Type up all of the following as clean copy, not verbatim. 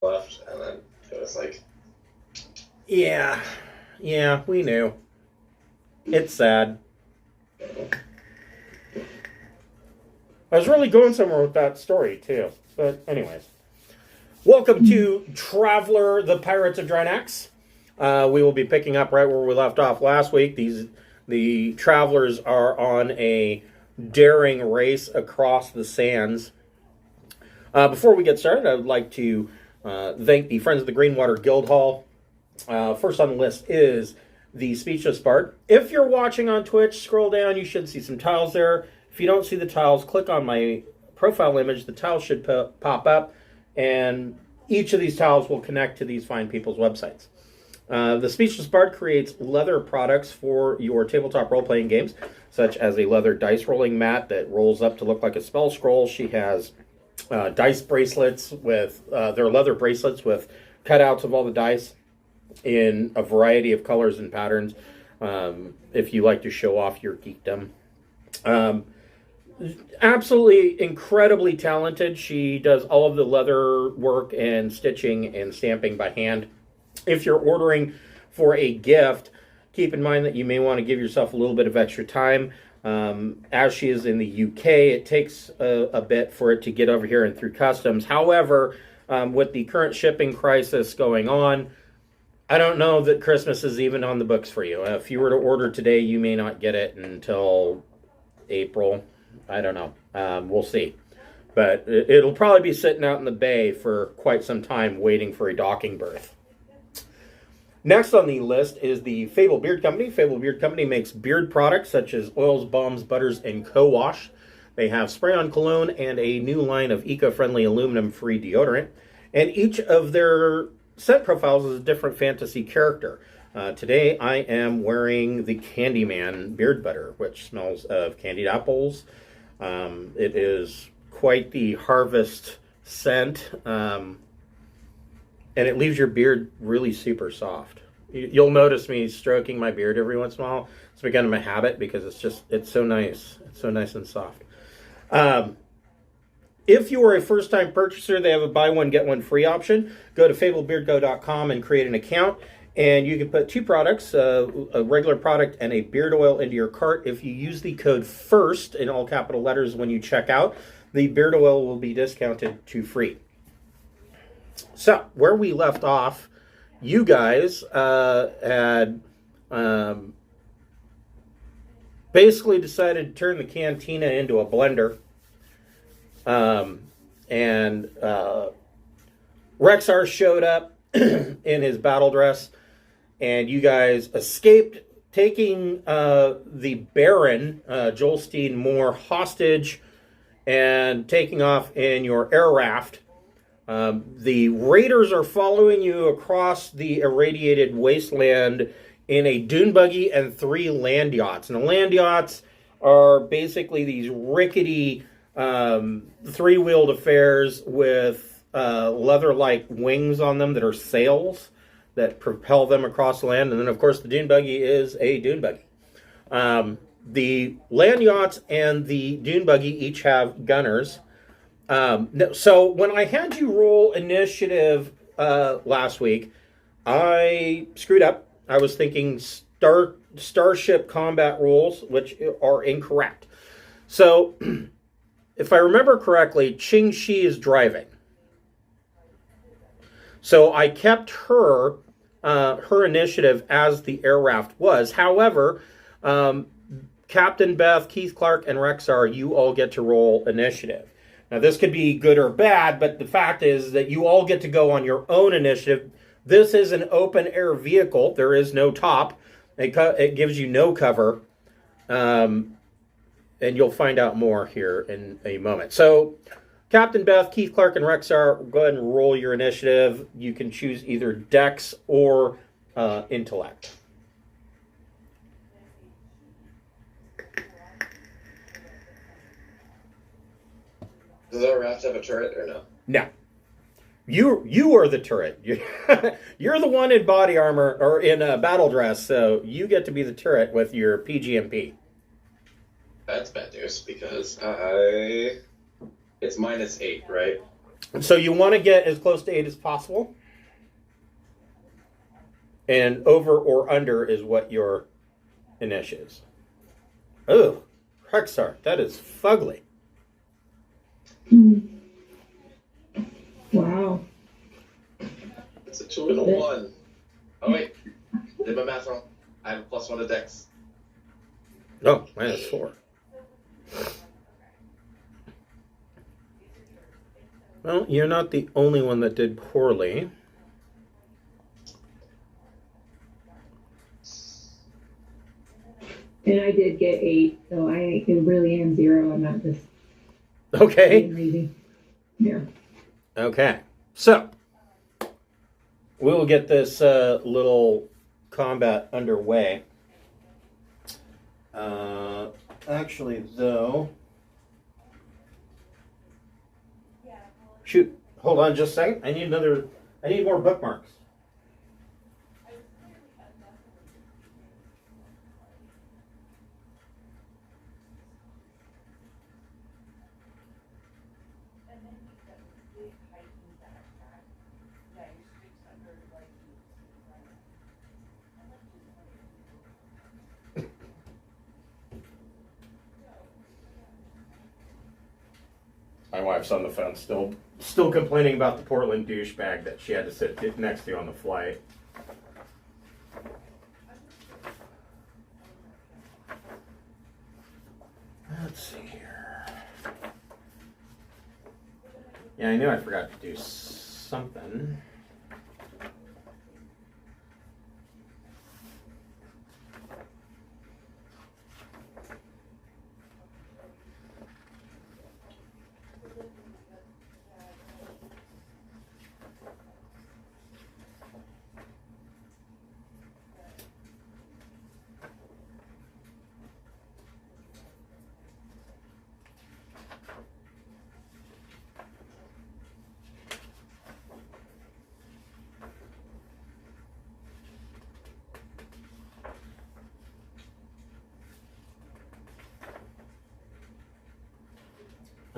left, and then it was like, Yeah, we knew. It's sad. I was really going somewhere with that story, too. But anyways. Welcome to Traveler, the Pirates of Drinax. We will be picking up right where we left off last week. The travelers are on a daring race across the sands. Before we get started, I would like to thank the Friends of the Greenwater Guildhall. First on the list is the Speechless Bard. If you're watching on Twitch, scroll down. You should see some tiles there. If you don't see the tiles, click on my profile image. The tiles should pop up, and each of these tiles will connect to these fine people's websites. The Speechless Bard creates leather products for your tabletop role-playing games, such as a leather dice rolling mat that rolls up to look like a spell scroll. She has dice bracelets with their leather bracelets with cutouts of all the dice in a variety of colors and patterns, if you like to show off your geekdom. Absolutely incredibly talented. She does all of the leather work and stitching and stamping by hand. If you're ordering for a gift, keep in mind that you may want to give yourself a little bit of extra time. As she is in the UK, it takes a bit for it to get over here and through customs. However, with the current shipping crisis going on, I don't know that Christmas is even on the books for you. If you were to order today, you may not get it until April. I don't know. We'll see. But it'll probably be sitting out in the bay for quite some time waiting for a docking berth. Next on the list is the Fable Beard Company. Fable Beard Company makes beard products such as oils, balms, butters, and co-wash. They have spray-on cologne and a new line of eco-friendly aluminum-free deodorant. And each of their scent profiles is a different fantasy character. Today I am wearing the Candyman beard butter, which smells of candied apples. It is quite the harvest scent. And it leaves your beard really super soft. You'll notice me stroking my beard every once in a while. It's become a habit because it's so nice. It's so nice and soft. If you are a first-time purchaser, they have a buy one, get one free option. Go to fablebeardgo.com and create an account. And you can put two products, a regular product and a beard oil, into your cart. If you use the code FIRST in all capital letters when you check out, the beard oil will be discounted to free. So, where we left off, you guys had basically decided to turn the cantina into a blender. And Rexar showed up in his battle dress, and you guys escaped, taking the Baron, Joelstein Moore, hostage, and taking off in your air raft. The raiders are following you across the irradiated wasteland in a dune buggy and 3 land yachts. And the land yachts are basically these rickety three-wheeled affairs with leather-like wings on them that are sails that propel them across the land. And then, of course, the dune buggy is a dune buggy. The land yachts and the dune buggy each have gunners. So when I had you roll initiative last week, I screwed up. I was thinking starship combat rules, which are incorrect. So if I remember correctly, Ching Shi is driving. So I kept her initiative as the air raft was. However, Captain Beth, Keith Clark, and Rexar, you all get to roll initiative. Now, this could be good or bad, but the fact is that you all get to go on your own initiative. This is an open-air vehicle. There is no top. It gives you no cover. And you'll find out more here in a moment. So, Captain Beth, Keith Clark, and Rexar, go ahead and roll your initiative. You can choose either Dex or Intellect. Does our raft have a turret or no? No. You are the turret. You're the one in body armor or in a battle dress, so you get to be the turret with your PGMP. That's bad news because it's -8, right? So you want to get as close to 8 as possible. And over or under is what your initial is. Oh, Rexar, that is fugly. Wow. It's a 2 and a 1. Oh, wait. Did my math wrong. I have a +1 to Dex. Oh, -4. Well, you're not the only one that did poorly. And I did get 8, so I really am 0. I'm not just Okay. being lazy. Yeah. Okay. So, we will get this little combat underway. Actually, though... Shoot. Hold on just a second. I need more bookmarks. My wife's on the phone still complaining about the Portland douchebag that she had to sit next to on the flight. Let's see here. Yeah, I knew I forgot to do something.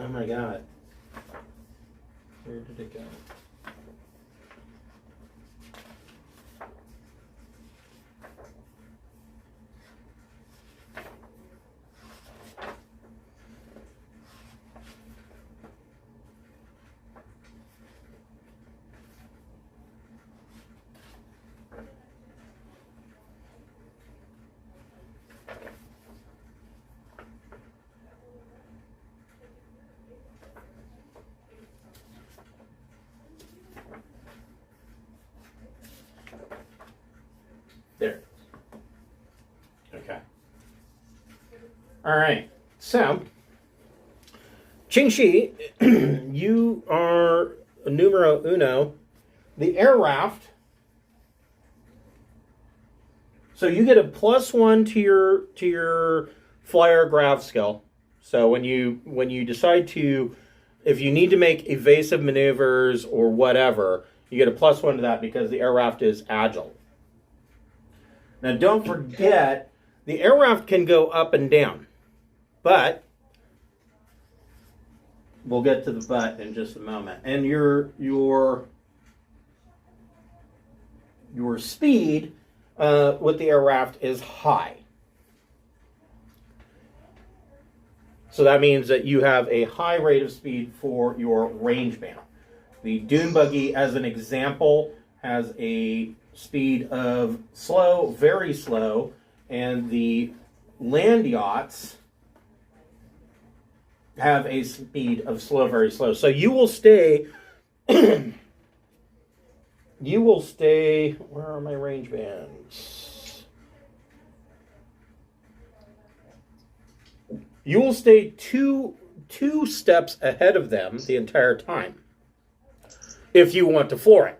Oh my god. Where did it go? There. Okay. All right. So, Qingxi, you are numero uno. The air raft. So you get a +1 to your flyer grav skill. So when you decide to, if you need to make evasive maneuvers or whatever, you get a +1 to that because the air raft is agile. Now, don't forget, the air raft can go up and down, but we'll get to the but in just a moment. And your speed with the air raft is high. So that means that you have a high rate of speed for your range band. The dune buggy, as an example, has a speed of slow, very slow, and the land yachts have a speed of slow, very slow. So you will stay, where are my range bands? You will stay two steps ahead of them the entire time if you want to floor it.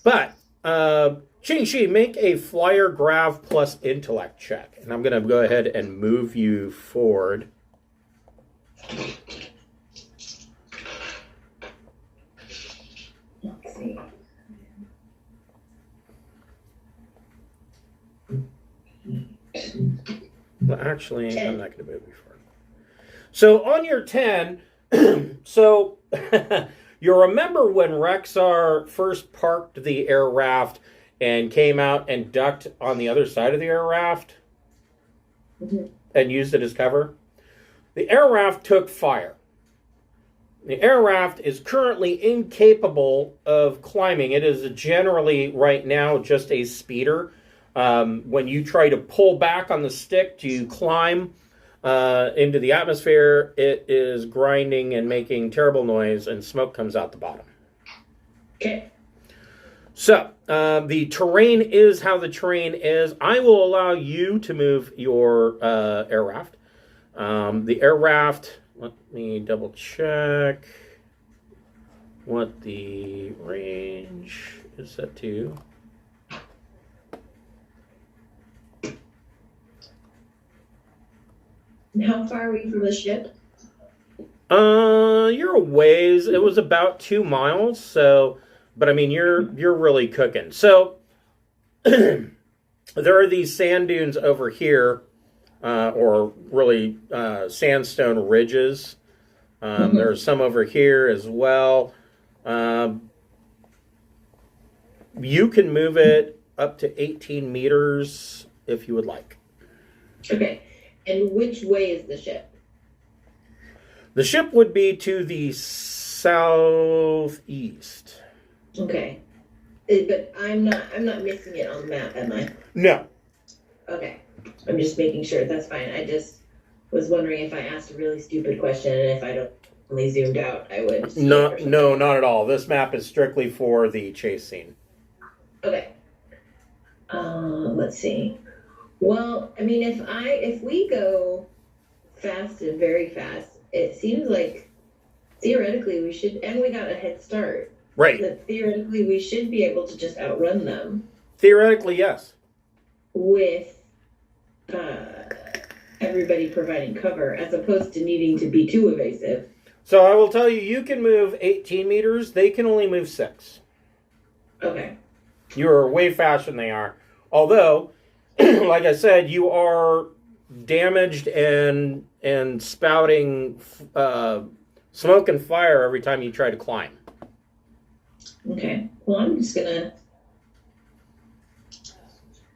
But Qingxi, make a flyer grav plus intellect check. And I'm going to go ahead and move you forward. Let's see. Well, actually, I'm not going to move you forward. So on your 10, so You remember when Rexar first parked the air raft and came out and ducked on the other side of the air raft and used it as cover? The air raft took fire. The air raft is currently incapable of climbing. It is generally, right now, just a speeder. When you try to pull back on the stick to climb into the atmosphere, it is grinding and making terrible noise, and smoke comes out the bottom. Okay. So, the terrain is how the terrain is. I will allow you to move your air raft. The air raft, let me double check what the range is set to. And how far are we from the ship? You're a ways. It was about 2 miles, so, but I mean, you're really cooking. So, there are these sand dunes over here, or really sandstone ridges. There's some over here as well. You can move it up to 18 meters if you would like. Okay. And which way is the ship? The ship would be to the southeast. Okay. But I'm not missing it on the map, am I? No. Okay. I'm just making sure. That's fine. I just was wondering if I asked a really stupid question, and if I don't only zoomed out, I would. No, not at all. This map is strictly for the chase scene. Okay. Let's see. Well, I mean, if we go fast and very fast, it seems like theoretically we should, and we got a head start. Right. That theoretically we should be able to just outrun them. Theoretically, yes. With everybody providing cover, as opposed to needing to be too evasive. So I will tell you, you can move 18 meters. They can only move 6. Okay. You are way faster than they are. Although, like I said, you are damaged and spouting smoke and fire every time you try to climb. Okay. Well, I'm just gonna.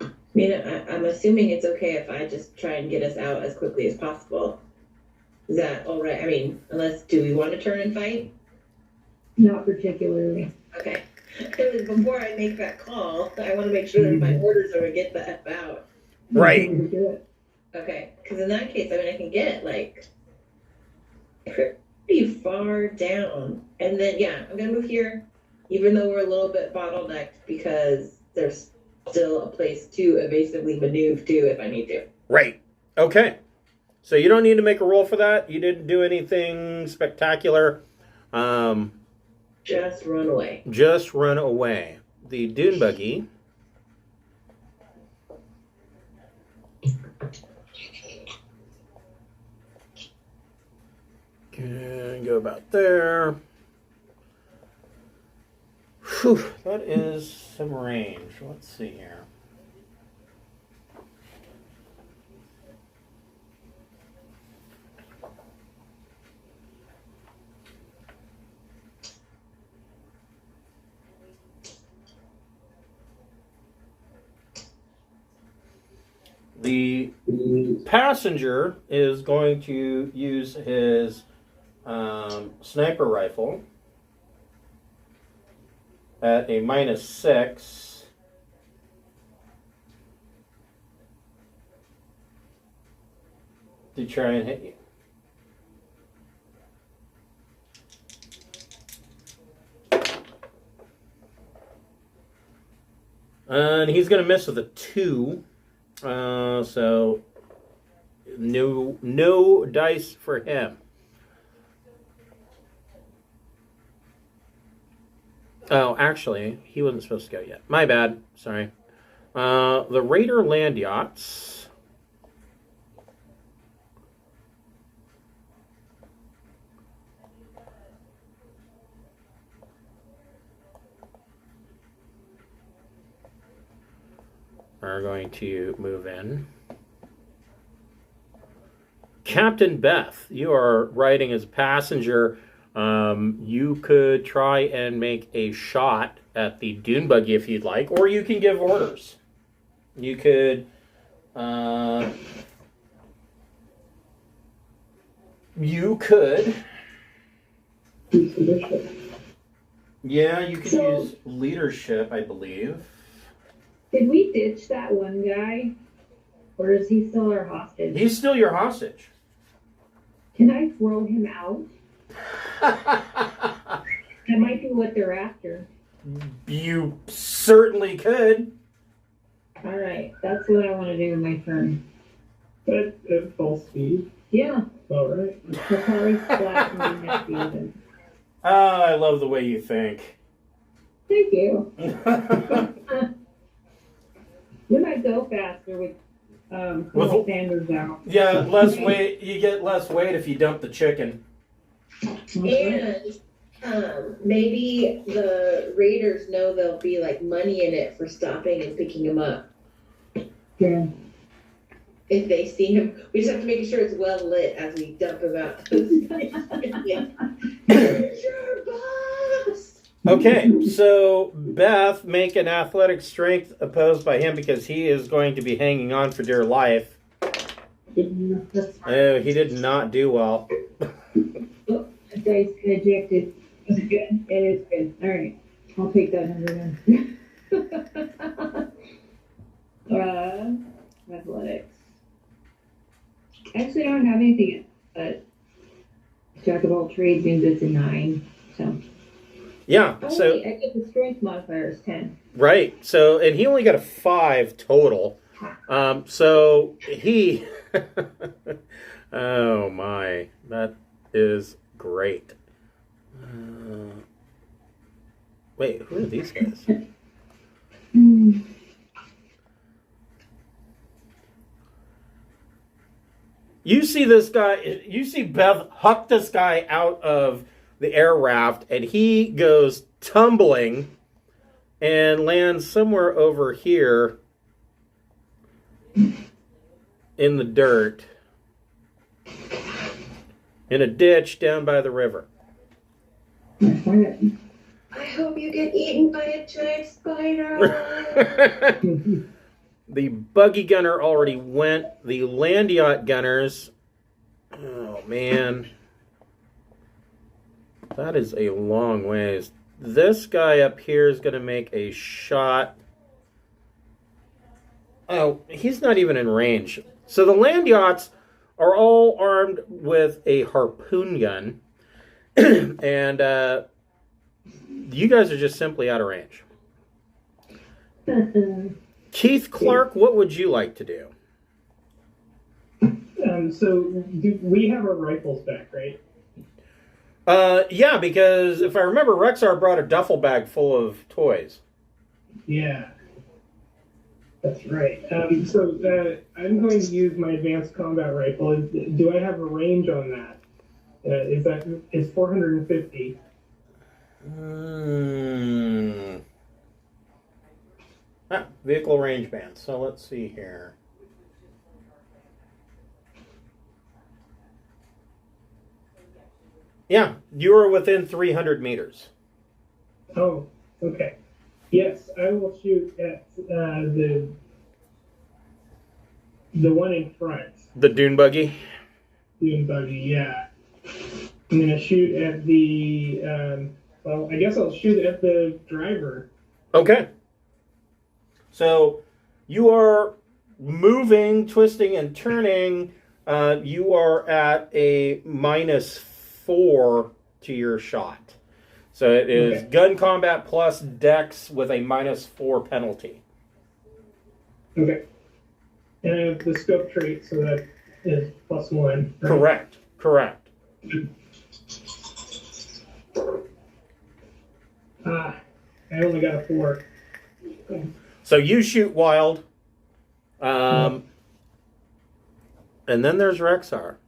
I mean, I'm assuming it's okay if I just try and get us out as quickly as possible. Is that all right? I mean, do we want to turn and fight? Not particularly. Okay. Because before I make that call, I want to make sure that my orders are to get the F out. Right. Okay. Because in that case, I mean, I can get like pretty far down. And then, yeah, I'm going to move here, even though we're a little bit bottlenecked, because there's still a place to evasively maneuver to if I need to. Right. Okay. So you don't need to make a roll for that. You didn't do anything spectacular. Just run away. Just run away. The dune buggy. Can go about there. Whew, that is some range. Let's see here. The passenger is going to use his sniper rifle at a -6. To try and hit you. And he's going to miss with a 2. So no dice for him. Oh, actually, he wasn't supposed to go yet. My bad. Sorry. The Raider land yachts. Are going to move in. Captain Beth, you are riding as a passenger. You could try and make a shot at the dune buggy if you'd like, or you can give orders. You could. You could. Yeah, you could use leadership, I believe. Did we ditch that one guy? Or is he still our hostage? He's still your hostage. Can I throw him out? That might be what they're after. You certainly could. All right, that's what I want to do with my turn. At full speed. Yeah. All right. He'll probably splat me next season. Oh, I love the way you think. Thank you. We might go faster with Colonel Sanders out. Yeah, less weight. You get less weight if you dump the chicken. And maybe the raiders know there'll be like money in it for stopping and picking him up. Yeah. If they see him, we just have to make sure it's well lit as we dump him out. Here's your boss. Okay, so Beth, make an athletic strength opposed by him because he is going to be hanging on for dear life. Oh, he did not do well. Oh, the dice ejected. Is it good? It is good. All right. I'll take that under then. Athletics. Actually, I don't have anything, but Jack of all trades means it's a 9. So. Yeah, Oh, so wait, I get the strength modifier is 10. right. So and he only got a 5 total. So he oh my, that is great. Wait, who are these guys? You see this guy, you see Beth huck this guy out of the air raft, and he goes tumbling and lands somewhere over here in the dirt in a ditch down by the river. I hope you get eaten by a giant spider. The buggy gunner already went. The land yacht gunners. Oh, man. That is a long ways. This guy up here is going to make a shot. Oh, he's not even in range. So the land yachts are all armed with a harpoon gun. And you guys are just simply out of range. Keith Clark, what would you like to do? So we have our rifles back, right? Yeah, because if I remember, Rexar brought a duffel bag full of toys. Yeah. That's right. So I'm going to use my advanced combat rifle. Do I have a range on that? Is 450? Vehicle range band. So let's see here. Yeah, you are within 300 meters. Oh, okay. Yes, I will shoot at the one in front. The dune buggy? Dune buggy, yeah. I'm going to shoot at the, well, I guess I'll shoot at the driver. Okay. So you are moving, twisting, and turning. You are at a -4 to your shot. So it is gun combat plus dex with a -4 penalty. Okay. And I have the scope trait, so that is +1. Right? Correct. I only got a 4. So you shoot wild. And then there's Rexar.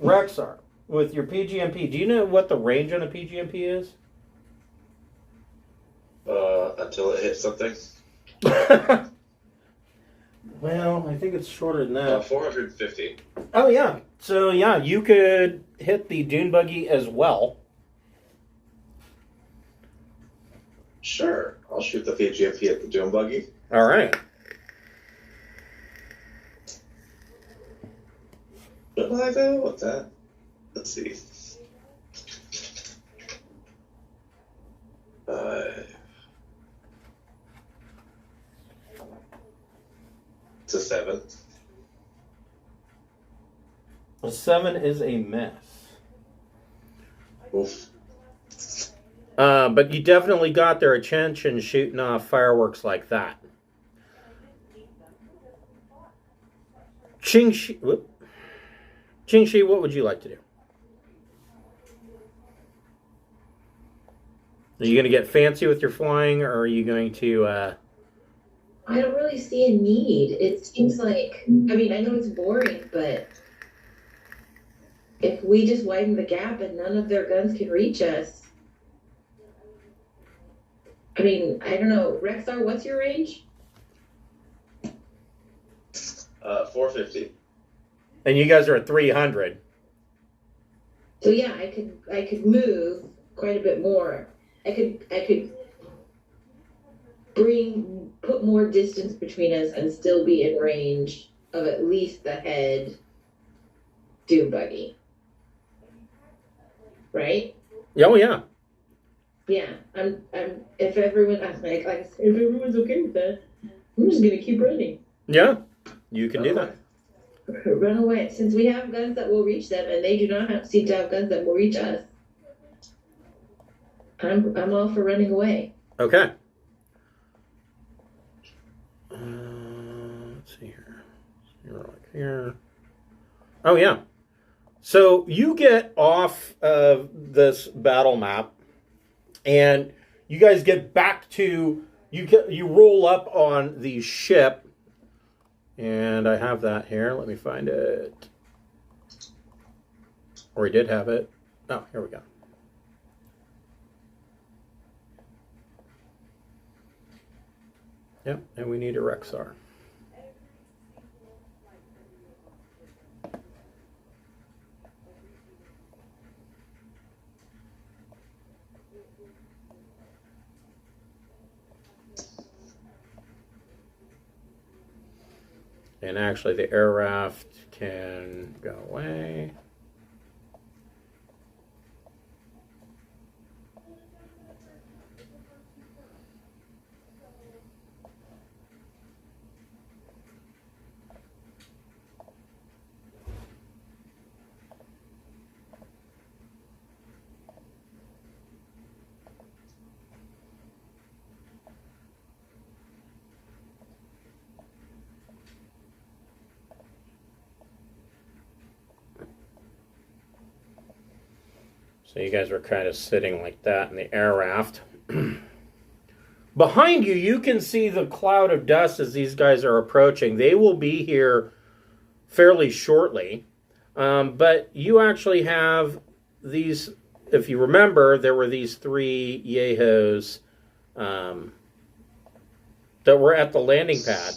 Rexar, with your PGMP, do you know what the range on a PGMP is? Until it hits something. Well, I think it's shorter than that. 450. Oh, yeah. So, yeah, you could hit the dune buggy as well. Sure. I'll shoot the VGMP at the dune buggy. All right. What will I do with that? Let's see. It's a 7. A 7 is a miss. Oof. But you definitely got their attention shooting off fireworks like that. Qingxi, what would you like to do? Are you going to get fancy with your flying, or are you going to... I don't really see a need. It seems like, I mean, I know it's boring, but if we just widen the gap and none of their guns can reach us, I mean, I don't know. Rexar, what's your range? 450. And you guys are at 300. So yeah, I could move quite a bit more. I could put more distance between us and still be in range of at least the head dune buggy. Right? Oh, yeah. Yeah. If everyone, if everyone's okay with that, I'm just gonna keep running. Yeah, you can do that. Run away. Since we have guns that will reach them, and they do not seem to have guns that will reach us, I'm all for running away. Okay. Let's see here. You're like here. Oh, yeah. So you get off of this battle map, and you guys get back to... You roll up on the ship. And I have that here. Let me find it. Or we did have it. Oh, here we go. Yep, and we need a Rexar. And actually, the air raft can go away. So you guys were kind of sitting like that in the air raft. Behind you, you can see the cloud of dust as these guys are approaching. They will be here fairly shortly. But you actually have these, if you remember, there were these 3 Yehos that were at the landing pad.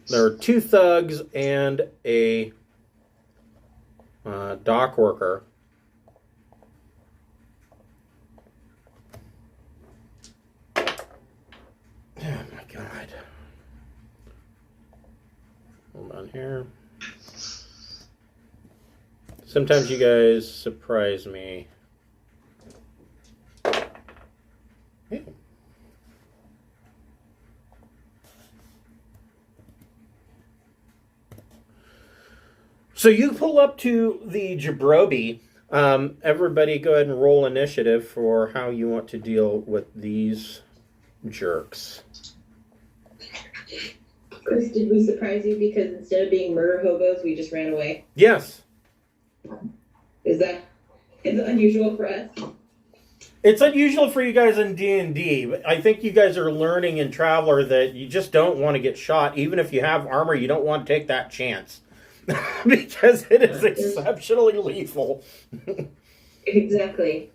There are 2 thugs and a dock worker. Oh my God. Hold on here. Sometimes you guys surprise me. Hey. So you pull up to the Jabrobi. Everybody go ahead and roll initiative for how you want to deal with these jerks. Chris, did we surprise you because instead of being murder hobos, we just ran away? Yes. Is it unusual for us? It's unusual for you guys in D&D, but I think you guys are learning in Traveler that you just don't want to get shot. Even if you have armor, you don't want to take that chance. Because it is exceptionally lethal. Exactly.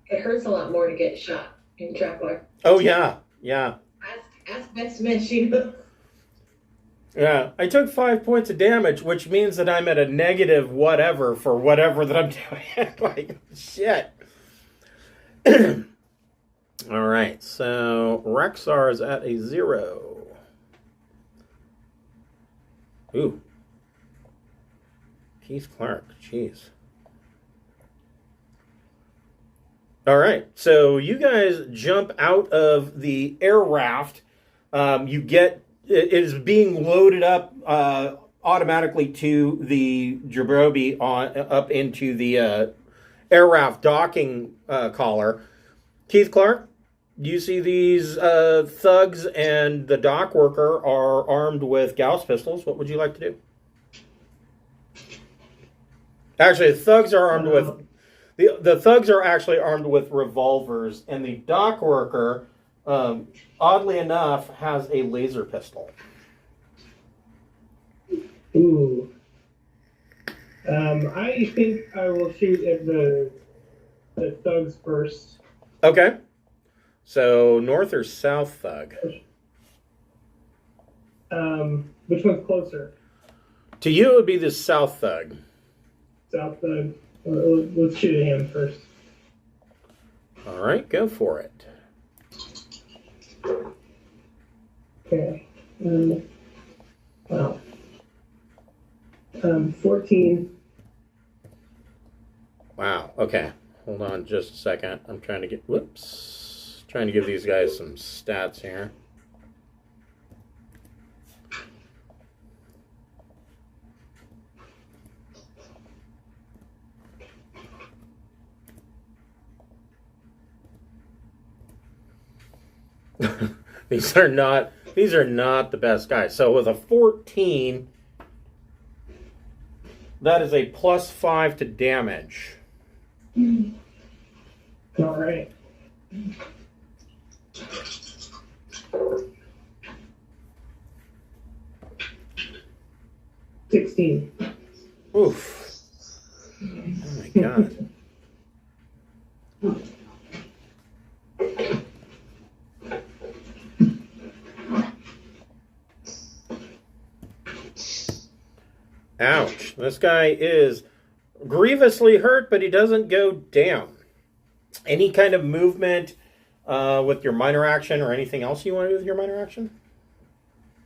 It hurts a lot more to get shot in Traveler. Oh, yeah. Yeah. Ask Beth Smith, she knows. Yeah, I took 5 points of damage, which means that I'm at a negative whatever for whatever that I'm doing. Like, shit. All right, so Rexar is at a 0. Ooh. Keith Clark, jeez. All right, so you guys jump out of the air raft. It is being loaded up automatically to the Jabroni up into the air raft docking collar. Keith Clark, you see these thugs and the dock worker are armed with Gauss pistols. What would you like to do? Actually, the thugs are armed with... The thugs are actually armed with revolvers, and the dock worker, oddly enough, has a laser pistol. Ooh. I think I will shoot at the thugs first. Okay. So, north or south thug? Which one's closer? To you, it would be the south thug. South thug. Let's shoot at him first. All right, go for it. Okay. Wow. 14. Wow. Okay. Hold on just a second. I'm trying to get... Whoops. Trying to give these guys some stats here. These are not the best guys. So with a 14, that is a +5 to damage. All right. $16. Oof. Oh my god. Ouch. This guy is grievously hurt, but he doesn't go down. Any kind of movement with your minor action or anything else you want to do with your minor action?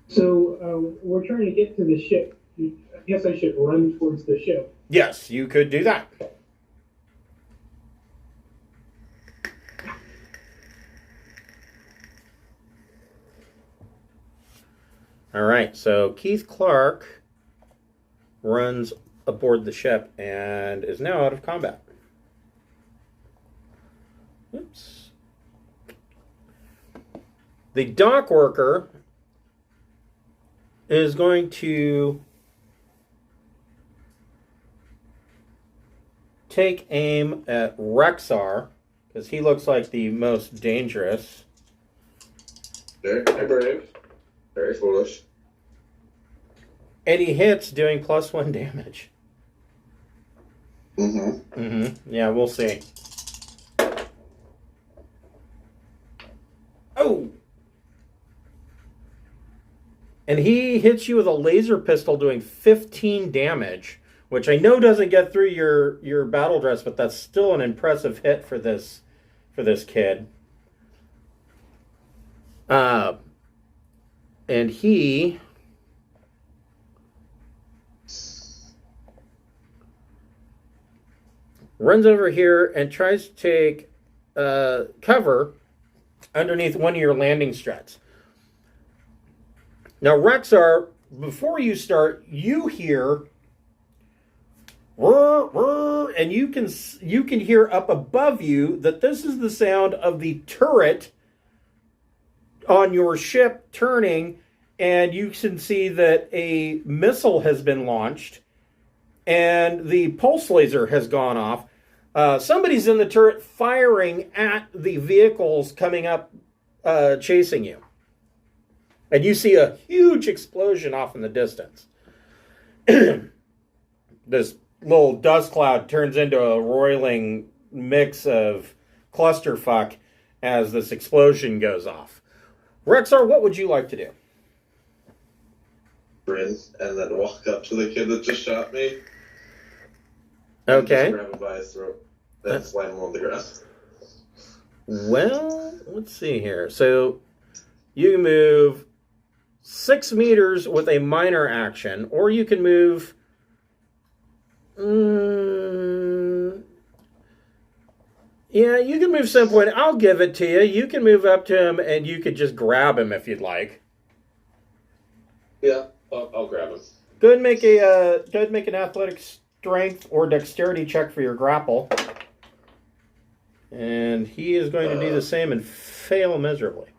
So we're trying to get to the ship. I guess I should run towards the ship. Yes, you could do that. All right, so Keith Clark runs aboard the ship and is now out of combat. Oops. The dock worker is going to take aim at Rexar because he looks like the most dangerous. Very brave. Very foolish. And he hits, doing +1 damage. Yeah, we'll see. Oh! And he hits you with a laser pistol doing 15 damage, which I know doesn't get through your battle dress, but that's still an impressive hit for this kid. And he runs over here and tries to take cover underneath one of your landing struts. Now, Rexar, before you start, you hear whir, whir, and you can hear up above you that this is the sound of the turret on your ship turning, and you can see that a missile has been launched and the pulse laser has gone off. Somebody's in the turret firing at the vehicles coming up chasing you. And you see a huge explosion off in the distance. This little dust cloud turns into a roiling mix of clusterfuck as this explosion goes off. Rexar, what would you like to do? grin and then walk up to the kid that just shot me. Okay. Just grab him by his throat, then slam him on the ground. Well, let's see here. So you can move 6 meters with a minor action, or you can move. Yeah, you can move some point. I'll give it to you. You can move up to him, and you could just grab him if you'd like. Yeah, I'll grab him. Go ahead and make an athletic strength or dexterity check for your grapple. And he is going to do the same and fail miserably.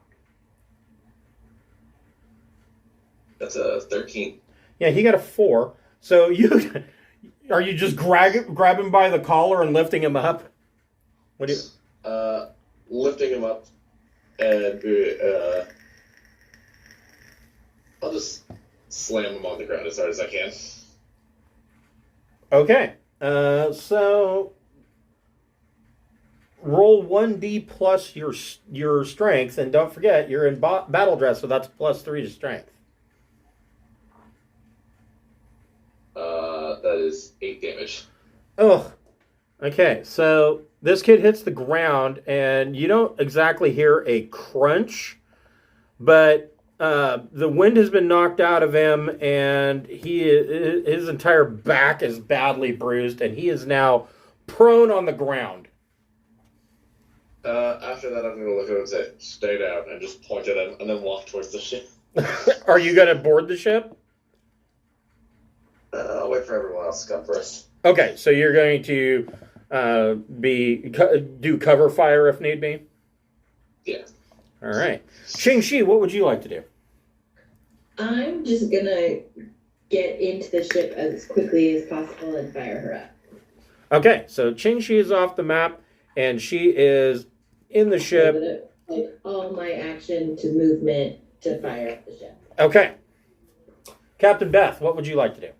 That's a 13. Yeah, he got a 4. So are you just grab him by the collar and lifting him up? What do you? Lifting him up, and I'll just slam him on the ground as hard as I can. Okay. So roll 1d plus your strength, and don't forget you're in battle dress, so that's plus 3 to strength. That is 8 damage. Oh. Okay, so this kid hits the ground, and you don't exactly hear a crunch, but the wind has been knocked out of him, and his entire back is badly bruised, and he is now prone on the ground. After that, I'm going to look at him and say, "Stay down," and just point at him, and then walk towards the ship. Are you going to board the ship? I'll wait for everyone else to come first. Okay, so you're going to do cover fire if need be? Yeah. All right. Qingxi, what would you like to do? I'm just gonna get into the ship as quickly as possible and fire her up. Okay, so Qingxi is off the map, and she is in the ship. I'm gonna like all my action to movement to fire up the ship. Okay. Captain Beth, what would you like to do?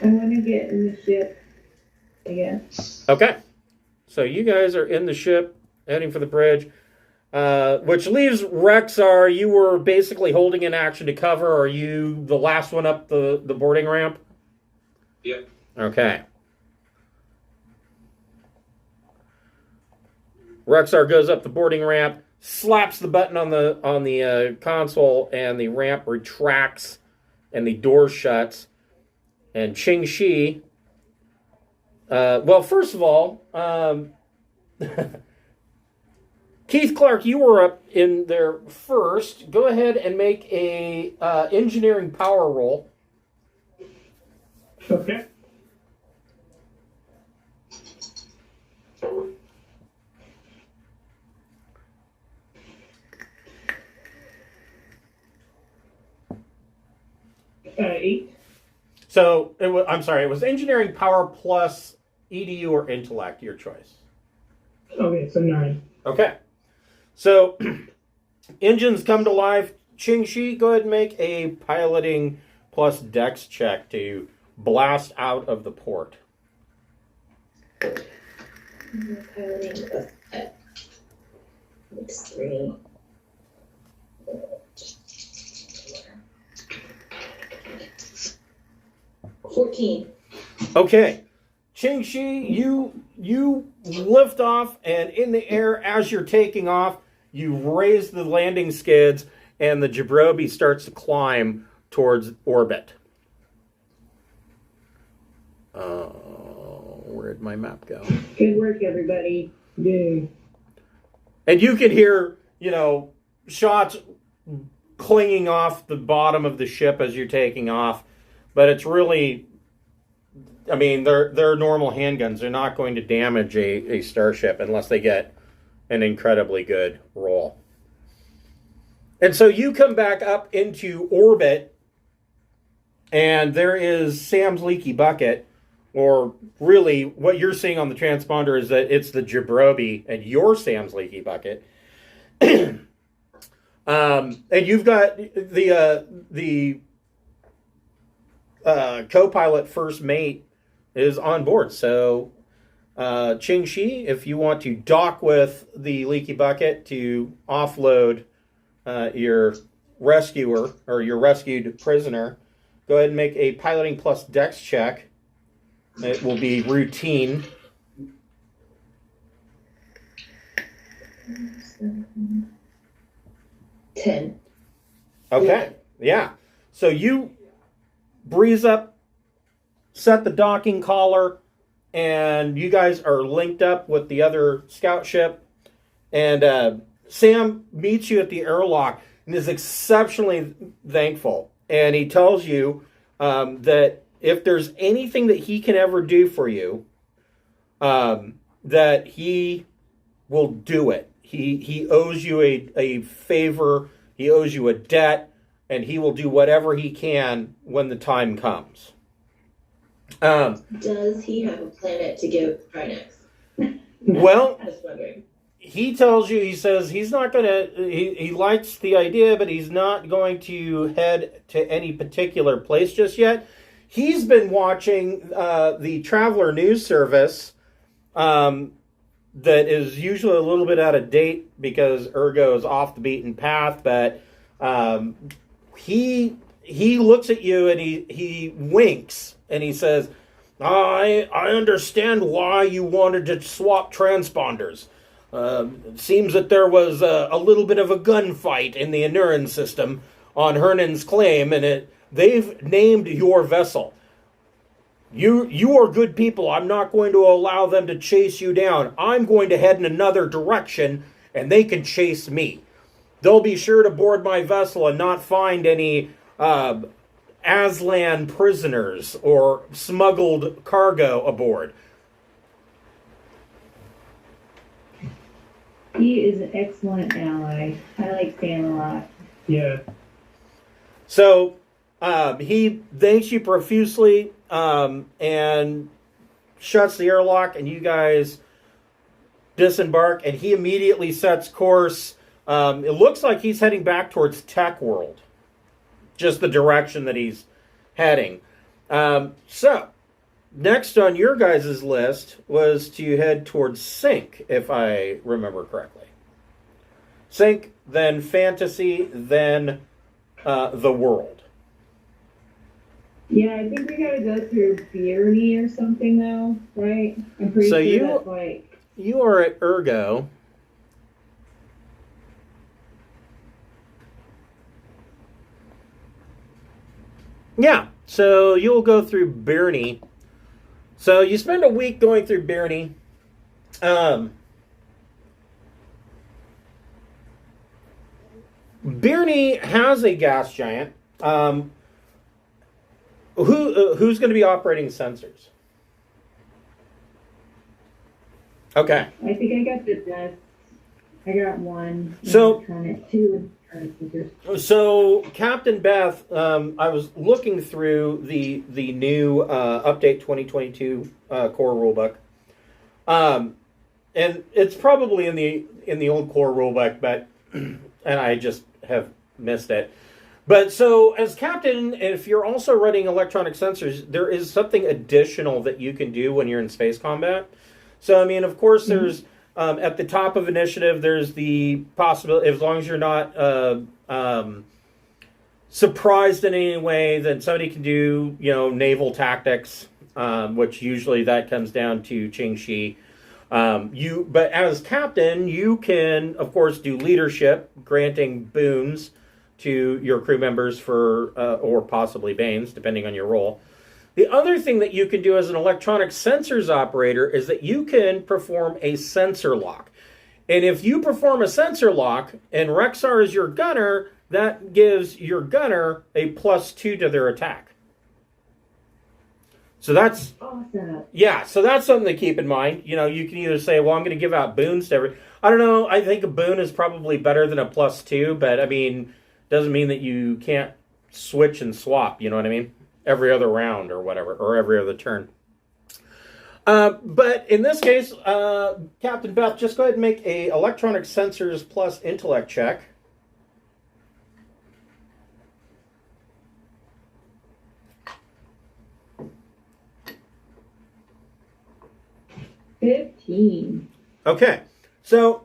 I want to get in the ship again. Okay. So you guys are in the ship, heading for the bridge, which leaves Rexar. You were basically holding an action to cover. Are you the last one up the boarding ramp? Yep. Okay. Rexar goes up the boarding ramp, slaps the button on the console, and the ramp retracts, and the door shuts. And Qingxi, well, first of all, Keith Clark, you were up in there first. Go ahead and make a engineering power roll. Okay. Eight. So, it was engineering power plus EDU or intellect, your choice. Okay, so 9. Okay. So, engines come to life. Qingxi, go ahead and make a piloting plus dex check to blast out of the port. Piloting plus it's 3. 14. Okay. Qingxi, you lift off, and in the air, as you're taking off, you raise the landing skids, and the Jabrobi starts to climb towards orbit. Where'd my map go? Good work, everybody. Yay. And you can hear, shots clinging off the bottom of the ship as you're taking off. But it's really, they're normal handguns. They're not going to damage a starship unless they get an incredibly good roll. And so you come back up into orbit, and there is Sam's leaky bucket, or really what you're seeing on the transponder is that it's the Jabrobi and you're Sam's leaky bucket. And you've got the co-pilot first mate is on board. So Qingxi, if you want to dock with the leaky bucket to offload your rescuer, or your rescued prisoner, go ahead and make a piloting plus dex check. It will be routine. 10. Okay, yeah. So you breeze up, set the docking collar, and you guys are linked up with the other scout ship. And Sam meets you at the airlock and is exceptionally thankful. And he tells you that if there's anything that he can ever do for you, that he will do it. He owes you a favor. He owes you a debt, and he will do whatever he can when the time comes. Does he have a planet to give Drinax? Well, Just wondering. he tells you, he says he's not going to, he likes the idea, but he's not going to head to any particular place just yet. He's been watching the Traveler News Service that is usually a little bit out of date because Ergo is off the beaten path, but he looks at you and he winks and he says, I understand why you wanted to swap transponders. It seems that there was a little bit of a gunfight in the Anuran system on Hernan's claim, and they've named your vessel. You are good people. I'm not going to allow them to chase you down. I'm going to head in another direction, and they can chase me. They'll be sure to board my vessel and not find any Aslan prisoners or smuggled cargo aboard. He is an excellent ally. I like Sam a lot. Yeah. So he thanks you profusely and shuts the airlock, and you guys disembark, and he immediately sets course. It looks like he's heading back towards Tech World, just the direction that he's heading. So next on your guys' list was to head towards Sync, if I remember correctly. Sync, then Fantasy, then the World. Yeah, I think we gotta go through Byrni or something though, right? I'm pretty sure that's like... You are at Ergo. Yeah, so you'll go through Byrni. So you spend a week going through Byrni. Byrni has a gas giant. Who's going to be operating sensors? Okay. I think I got the best. I got one. So, two. So Captain Beth, I was looking through the new update 2022 core rulebook, and it's probably in the old core rulebook, but and I just have missed it. But so as Captain, if you're also running electronic sensors, there is something additional that you can do when you're in space combat. So I mean, of course, there's at the top of initiative, there's the possibility, as long as you're not surprised in any way, then somebody can do, naval tactics, which usually that comes down to Ching Shi. But as captain, you can, of course, do leadership, granting boons to your crew members for, or possibly banes, depending on your role. The other thing that you can do as an electronic sensors operator is that you can perform a sensor lock. And if you perform a sensor lock and Rexar is your gunner, that gives your gunner a +2 to their attack. So that's awesome. Yeah, so that's something to keep in mind. You can either say, well, I'm going to give out boons to every... I don't know, I think a boon is probably better than a +2, but I mean, doesn't mean that you can't switch and swap, you know what I mean? Every other round or whatever, or every other turn. But in this case, Captain Beth, just go ahead and make a electronic sensors plus intellect check. $15. Okay, so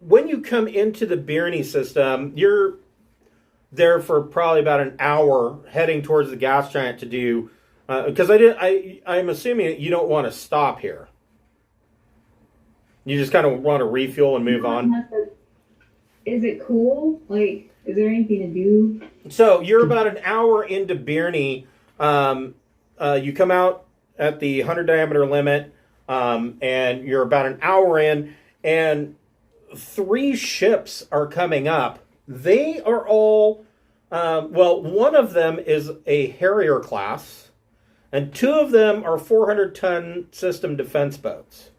when you come into the Byrni system, you're there for probably about an hour heading towards the gas giant to do, because I'm assuming that you don't want to stop here. You just kind of want to refuel and move on. Is it cool? Like, is there anything to do? So you're about an hour into Byrni. You come out at the 100 diameter limit, and you're about an hour in, and 3 ships are coming up. They are all, one of them is a Harrier class, and 2 of them are 400-ton system defense boats.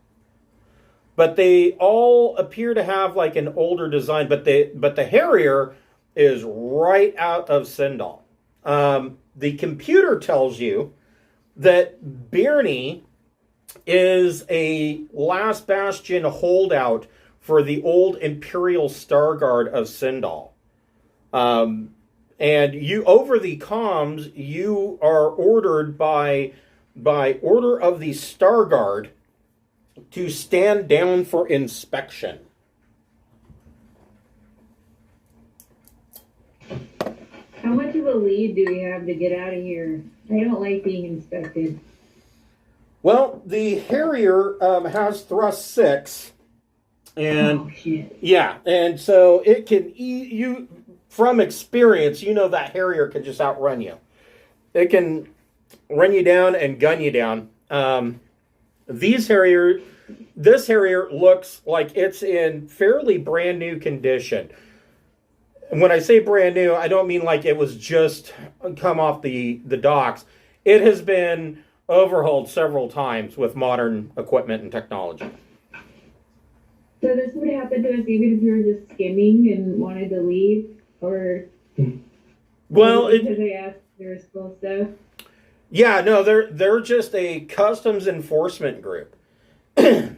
But they all appear to have like an older design, but the Harrier is right out of Sindal. The computer tells you that Byrni is a last bastion holdout for the old Imperial Star Guard of Sindal. And you, over the comms, you are ordered by order of the Star Guard to stand down for inspection. How much of a lead do we have to get out of here? I don't like being inspected. Well, the Harrier has thrust 6, and oh, shit. Yeah, and so it can you from experience, you know that Harrier can just outrun you. It can run you down and gun you down. This Harrier looks like it's in fairly brand new condition. And when I say brand new, I don't mean like it was just come off the docks. It has been overhauled several times with modern equipment and technology. So this would happen to us even if we were just skimming and wanted to leave, or well, because they asked their school stuff. Yeah, no, they're just a customs enforcement group. Okay,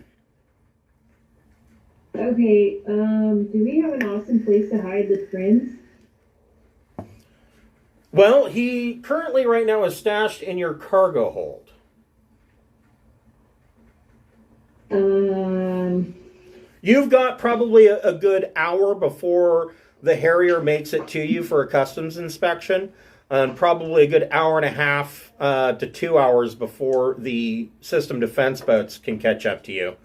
do we have an awesome place to hide the prince? Well, he currently right now is stashed in your cargo hold. You've got probably a good hour before the Harrier makes it to you for a customs inspection, and probably a good hour and a half to 2 hours before the system defense boats can catch up to you.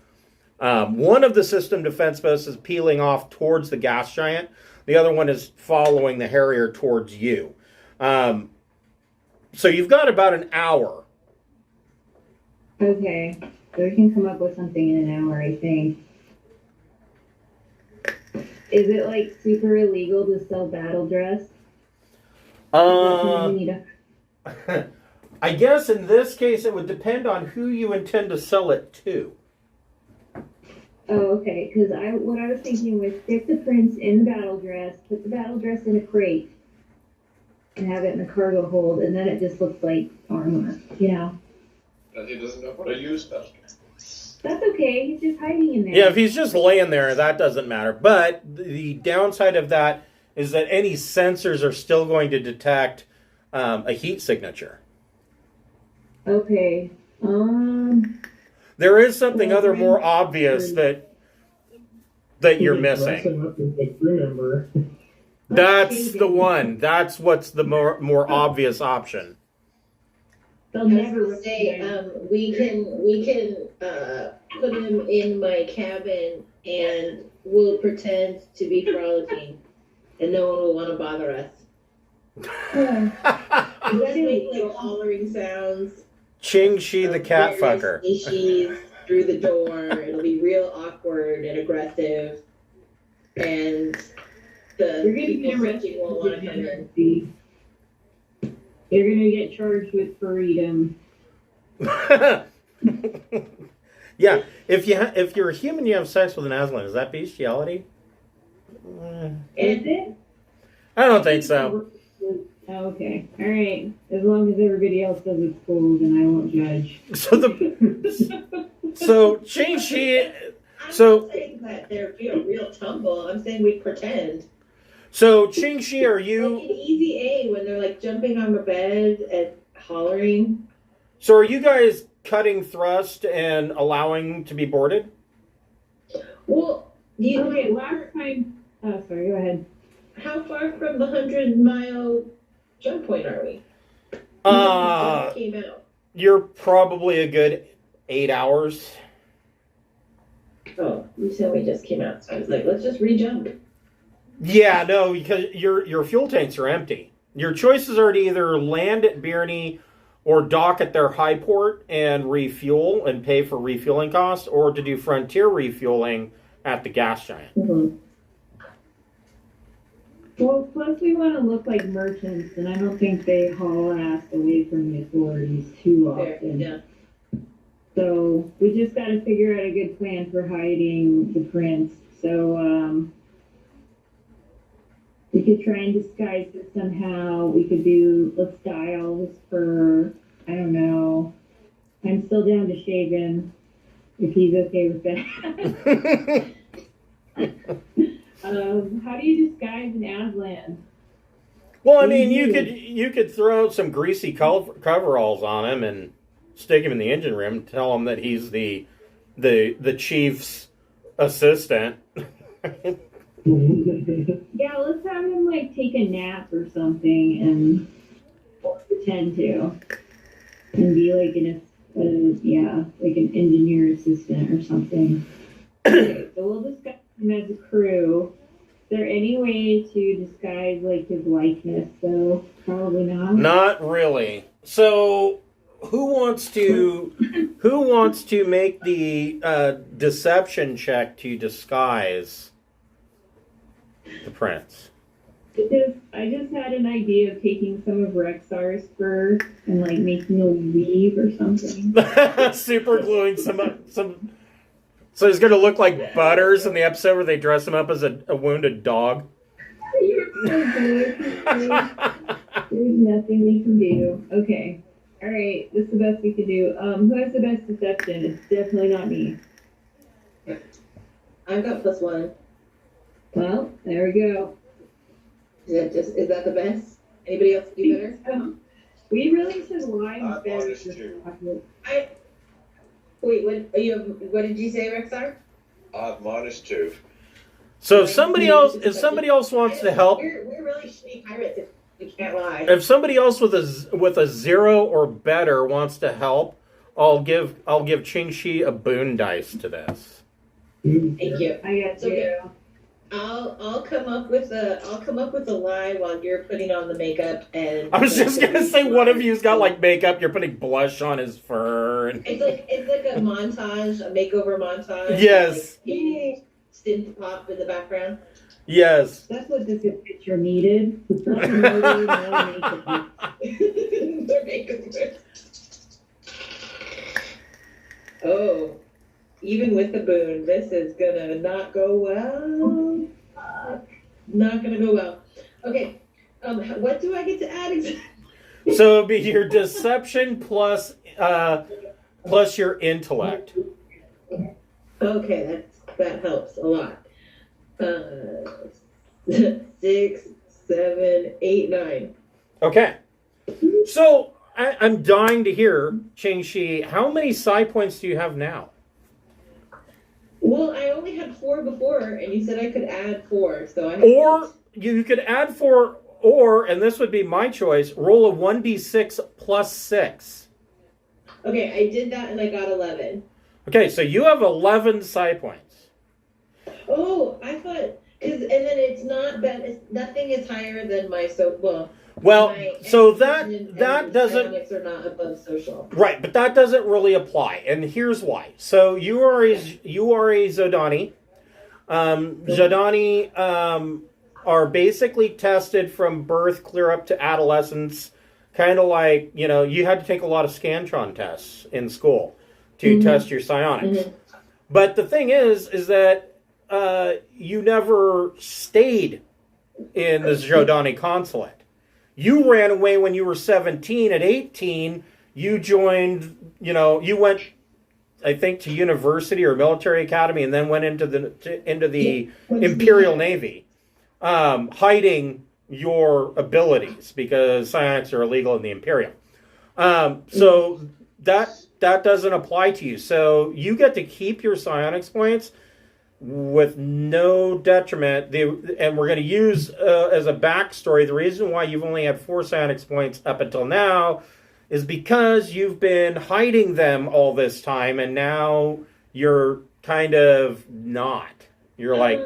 One of the system defense boats is peeling off towards the gas giant. The other one is following the Harrier towards you. So you've got about an hour. Okay, so we can come up with something in an hour, I think. Is it like super illegal to sell battle dress? I guess in this case it would depend on who you intend to sell it to. Oh, okay. Because what I was thinking was stick the prince in the battle dress, put the battle dress in a crate, and have it in the cargo hold, and then it just looks like armor, you know? But he doesn't know what to use them. That's okay. He's just hiding in there. Yeah, if he's just laying there, that doesn't matter. But the downside of that is that any sensors are still going to detect a heat signature. Okay. There is something other more obvious that you're missing. Remember. That's the one. That's what's the more obvious option. They'll I was never gonna say, we can put him in my cabin and we'll pretend to be frolicking, and no one will want to bother us. We'll just make like hollering sounds. Ching Shi the cat various fucker. Species through the door. It'll be real awkward and aggressive, and the You're gonna people get arrested. won't want to come in. You're gonna get charged with freedom. Yeah, if you're a human, you have sex with an Aslan. Is that bestiality? Is it? I don't think so. Oh, okay. All right. As long as everybody else does it's cool, then I won't judge. So Ching Shi. I'm So not saying that there'd be a real tumble. I'm saying we pretend. so Ching Shi, are Like you? an easy A when they're like jumping on the bed and hollering. So are you guys cutting thrust and allowing to be boarded? Well, Okay, last time. Oh, sorry. Go ahead. How far from the 100-mile jump point are we? Came out. You're probably a good 8 hours. Oh, you said we just came out, so I was like, let's just re-jump. Yeah, no, because your fuel tanks are empty. Your choices are to either land at Byrni or dock at their high port and refuel and pay for refueling costs, or to do frontier refueling at the gas giant. Mm-hmm. Well, plus we want to look like merchants, and I don't think they haul ass away from the authorities too often. Yeah. So we just got to figure out a good plan for hiding the prince. So we could try and disguise it somehow. We could do styles for, I don't know. I'm still down to Shaven, if he's okay with that. How do you disguise an Aslan? Well, I mean, you could throw some greasy coveralls on him and stick him in the engine room. Tell him that he's the chief's assistant. Yeah, let's have him like take a nap or something and pretend to, and be like like an engineer assistant or something. Okay, so we'll disguise him as a crew. Is there any way to disguise like his likeness? So probably not. Not really. So who wants to make the deception check to disguise the prince? I just had an idea of taking some of Rexar's fur and like making a weave or something. Super gluing some. So he's going to look like Butters in the episode where they dress him up as a wounded dog. You're so good. There's nothing we can do. Okay. All right. This is the best we can do. Who has the best deception? It's definitely not me. I've got +1. Well, there we go. Is that the best? Anybody else do better? We really should lie better. Wait, what did you say, Rexar? -2. So if somebody else wants to help, we're really shitty pirates if we can't lie. if somebody else with a 0 or better wants to help, I'll give Ching Shi a boon dice to this. Thank you. I got you. I'll come up with a lie while you're putting on the makeup. And I was just gonna say, one of you's got like makeup. You're putting blush on his fur. And... It's like a montage, a makeover montage. Yes. Like, synth pop in the background. Yes. That's what this picture needed. Not murder, no makeup. Their makeup. Oh. Even with the boon, this is gonna not go well. Not gonna go well. Okay. What do I get to add exactly? So it'd be your deception plus your intellect. Okay, that helps a lot. 6, 7, 8, 9. Okay. So I'm dying to hear, Ching Shi, how many psi points do you have now? Well, I only had 4 before, and you said I could add 4, so I. Or you could add 4, or, and this would be my choice, roll a 1d6 plus 6. Okay, I did that and I got 11. Okay, so you have 11 psi points. Oh, I thought, and then it's not bad. Nothing is higher than my Well, so that doesn't. Psionics are not above social. Right, but that doesn't really apply, and here's why. So you are a Zodani. Zodani are basically tested from birth clear up to adolescence, kind of like, you had to take a lot of Scantron tests in school to test your psionics. Mm-hmm. But the thing is that you never stayed in the Zodani consulate. You ran away when you were 17. At 18, you joined, you went, I think, to university or military academy, and then went into the Imperial Navy, hiding your abilities because psionics are illegal in the Imperial. So that doesn't apply to you. So you get to keep your psionics points. with no detriment. And we're going to use as a backstory, the reason why you've only had 4 psionics points up until now is because you've been hiding them all this time, and now you're kind of not. You're like,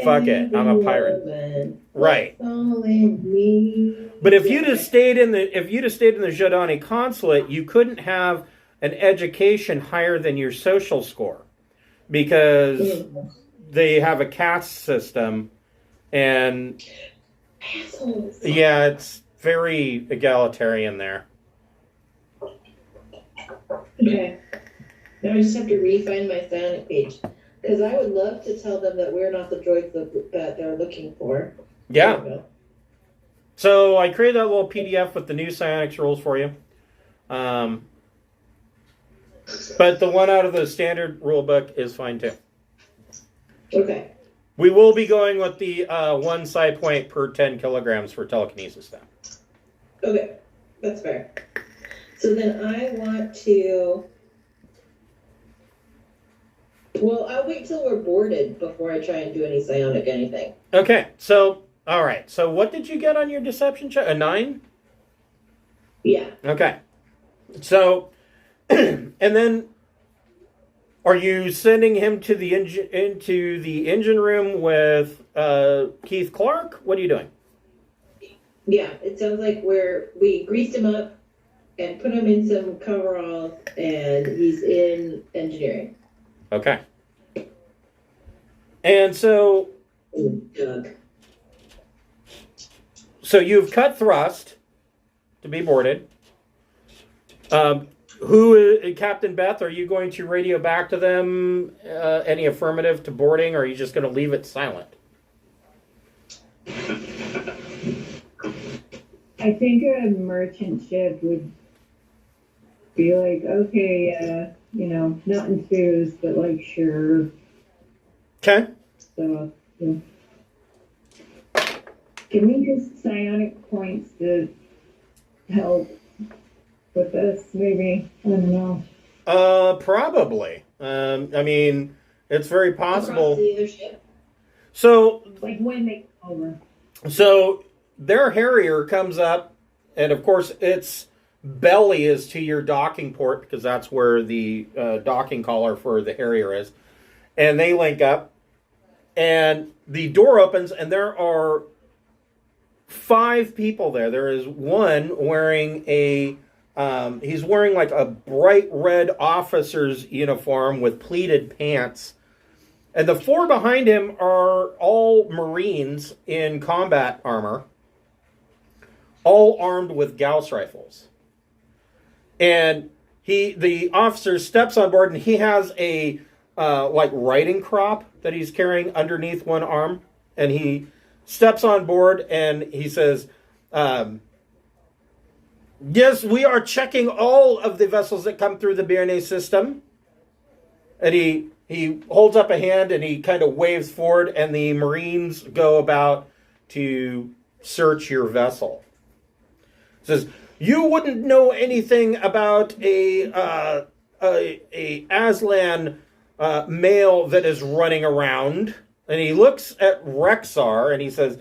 fuck it, I'm a pirate. Right. But if you'd have stayed in the Jadani consulate, you couldn't have an education higher than your social score, because they have a caste system, and yeah, it's very egalitarian there. Okay. Now I just have to re-find my psionic page, because I would love to tell them that we're not the droids that they're looking for. Yeah. So I created that little PDF with the new psionics rules for you. But the one out of the standard rule book is fine too. Okay. We will be going with the 1 psi point per 10 kilograms for telekinesis now. Okay. That's fair. So then I want to... Well, I'll wait till we're boarded before I try and do any psionic anything. Okay, so, all right. So what did you get on your deception check? A 9? Yeah. Okay. So, and then, are you sending him to the engine room with Keith Clark? What are you doing? Yeah, it sounds like we greased him up and put him in some coveralls, and he's in engineering. Okay. And so... Doug. So you've cut thrust to be boarded. Captain Beth, are you going to radio back to them any affirmative to boarding, or are you just going to leave it silent? I think a merchant ship would be like, okay, not enthused, but like, sure. Okay. So, yeah. Can we use psionic points to help with this, maybe? I don't know. Probably. I mean, it's very possible. Across the other ship? So, like when they come over. So their Harrier comes up, and of course its belly is to your docking port, because that's where the docking collar for the Harrier is. And they link up, and the door opens, and there are 5 people there. There is one wearing he's wearing like a bright red officer's uniform with pleated pants. And the 4 behind him are all Marines in combat armor, all armed with Gauss rifles. And the officer steps on board, and he has a riding crop that he's carrying underneath one arm. And he steps on board, and he says, yes, we are checking all of the vessels that come through the Byrni system. And he holds up a hand, and he kind of waves forward, and the Marines go about to search your vessel. Says, you wouldn't know anything about a Aslan male that is running around. And he looks at Rexar, and he says,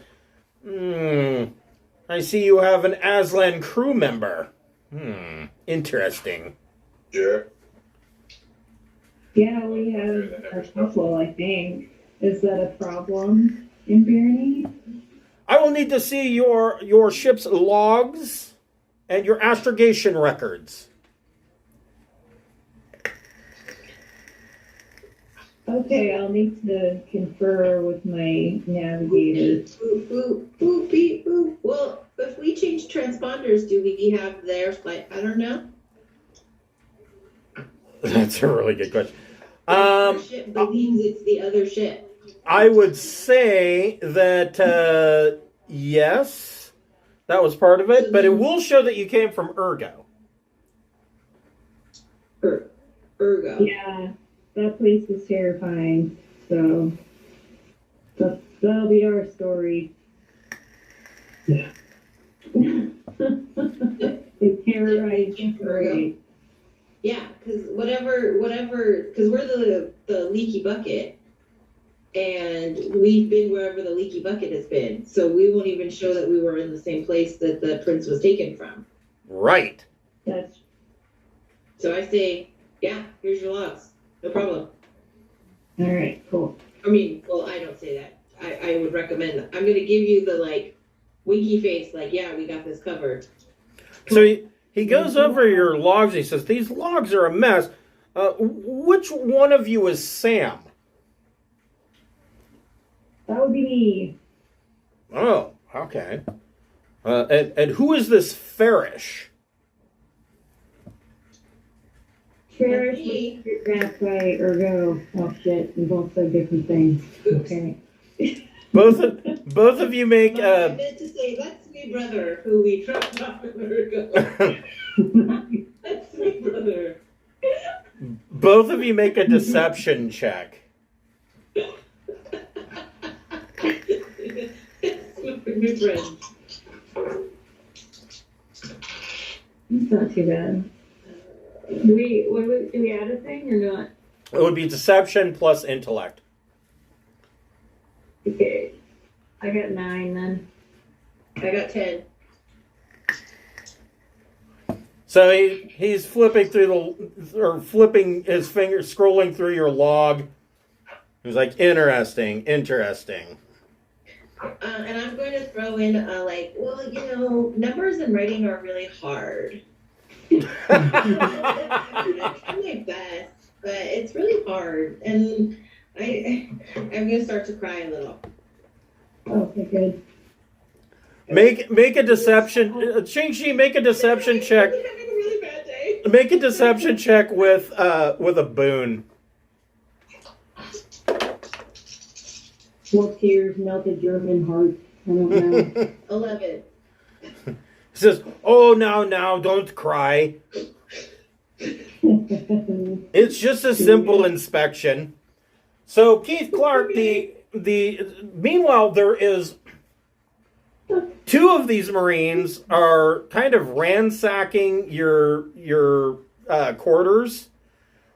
I see you have an Aslan crew member. Interesting. Sure. Yeah, we have a couple, I think. Is that a problem in Byrni? I will need to see your ship's logs and your astrogation records. Okay, I'll need to confer with my navigator. Well, if we change transponders, do we have their flight pattern now? That's a really good question. Our ship believes it's the other ship. I would say that, yes, that was part of it, but it will show that you came from Ergo. Ergo. Yeah, that place is terrifying, so that'll be our story. Yeah. The terrorizing story. Yeah, because whatever, because we're the leaky bucket. and we've been wherever the leaky bucket has been. So we won't even show that we were in the same place that the prince was taken from. Right. That's So I say, yeah, here's your logs. No problem. all right. Cool. I mean, well, I don't say that. I would recommend that. I'm going to give you the, like, winky face, like, yeah, we got this covered. So he goes over your logs. He says, these logs are a mess. Which one of you is Sam? That would be me. Oh, okay. And who is this Farish? Cherish was grabbed by Ergo. Oh shit, we both said different things. Okay. Both of you make. I meant to say, that's me brother, who we dropped off in Ergo. That's me brother. Both of you make a deception check. That's my good friend. It's not too bad. Do we add a thing or not? It would be deception plus intellect. Okay. I got 9 then. I got 10. So he's flipping flipping his finger, scrolling through your log. He's like, interesting. And I'm going to throw in, numbers and writing are really hard. I'm my best, but it's really hard. And I'm going to start to cry a little. Okay, good. Make a deception. Xingxi, make a deception check. I'm having a really bad day. Make a deception check with a boon. What tears melted German heart? I don't know. 11. He says, "Oh, now, don't cry. It's just a simple inspection." So Keith Clark, meanwhile, there is 2 of these Marines are kind of ransacking your quarters.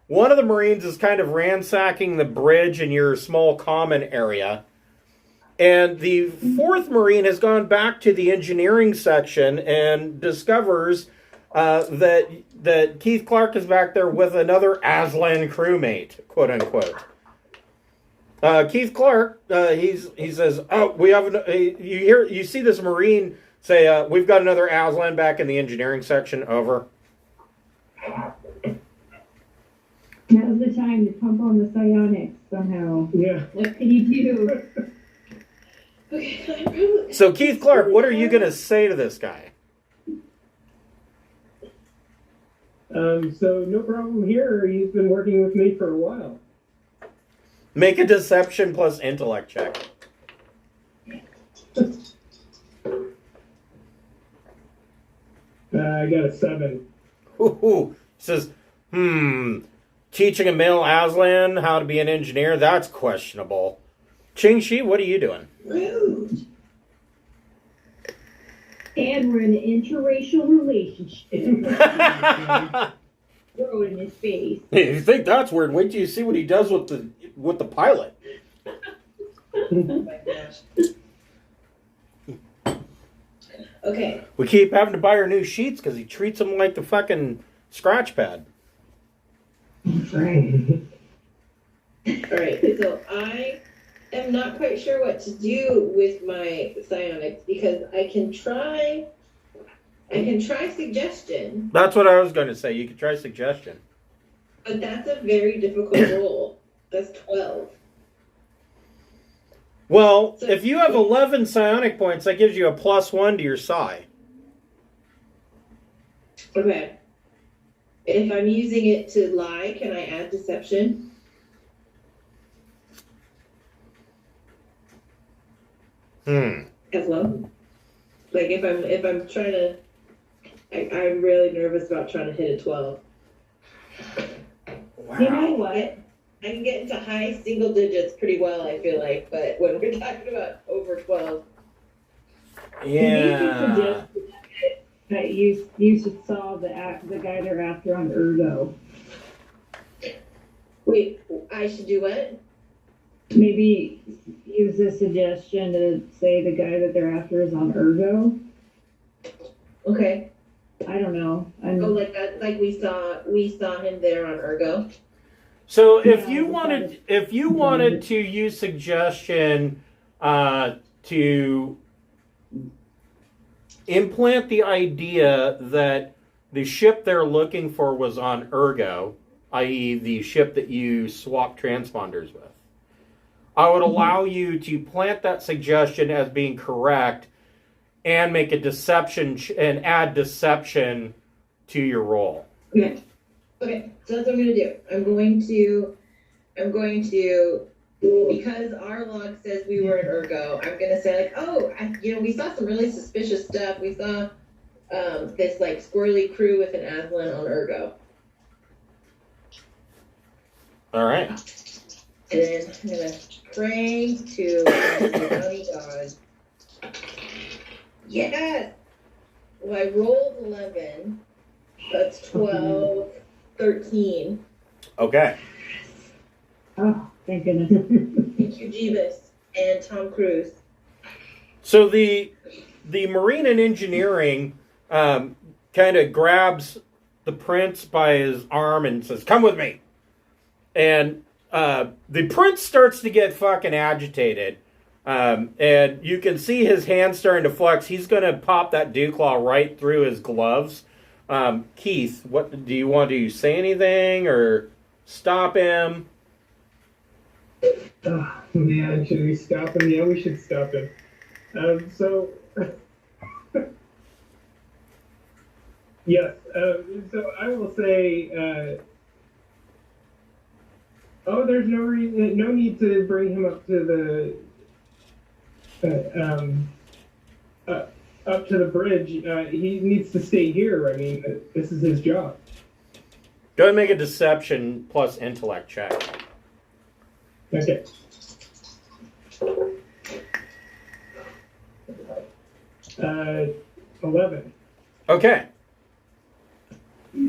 One of the Marines is kind of ransacking the bridge in your small common area. And the 4th Marine has gone back to the engineering section and discovers that Keith Clark is back there with another Aslan crewmate, quote unquote. Keith Clark, he says, "Oh, we have you see this Marine say, we've got another Aslan back in the engineering section. Over." Now's the time to pump on the psionics somehow. Yeah. What can you do? Okay. So Keith Clark, what are you going to say to this guy? So no problem here. He's been working with me for a while. Make a deception plus intellect check. I got a 7. Ooh. He says, teaching a male Aslan how to be an engineer, that's questionable. Xingxi, what are you doing? Rude. And we're in an interracial relationship. Throw it in his face. Hey, you think that's weird? Wait till you see what he does with the pilot. Oh my gosh. Okay. We keep having to buy her new sheets because he treats them like the fucking scratch pad. That's right. All right. So I am not quite sure what to do with my psionics because I can try suggestion, That's what I was going to say. You could try suggestion. but that's a very difficult roll. That's 12. Well, if you have 11 psionic points, that gives you a +1 to your psi. Okay. If I'm using it to lie, can I add deception? As well? Like if I'm trying to, I'm really nervous about trying to hit a 12. Wow. You know what? I can get into high single digits pretty well, I feel like, but when we're talking about over 12. Yeah. That you should saw the guy they're after on Ergo. Wait, I should do what? Maybe use a suggestion to say the guy that they're after is on Ergo. Okay. I don't know. Oh, like that, like we saw him there on Ergo. So Yeah, if you wanted to use suggestion to implant the idea that the ship they're looking for was on Ergo, i.e. the ship that you swap transponders with, I would allow you to plant that suggestion as being correct and make a deception and add deception to your roll. Okay. Okay. So that's what I'm going to do. I'm going to, because our log says we were at Ergo, I'm going to say like, oh, we saw some really suspicious stuff. We saw this like squirrely crew with an Aslan on Ergo. All right. And then I'm going to pray to the bounty god. Yes! Well, I rolled 11. That's 12, 13. Okay. Oh, thank goodness. Thank you, Jeebus and Tom Cruise. So the Marine and Engineering kind of grabs the prince by his arm and says, "Come with me." And the prince starts to get fucking agitated. And you can see his hand starting to flex. He's going to pop that dew claw right through his gloves. Keith, what do you want to say anything or stop him? Oh, man, should we stop him? Yeah, we should stop him. So yes, so I will say, there's no need to bring him up to the bridge. He needs to stay here. I mean, this is his job. Go ahead and make a deception plus intellect check. Okay. Uh, 11. Okay.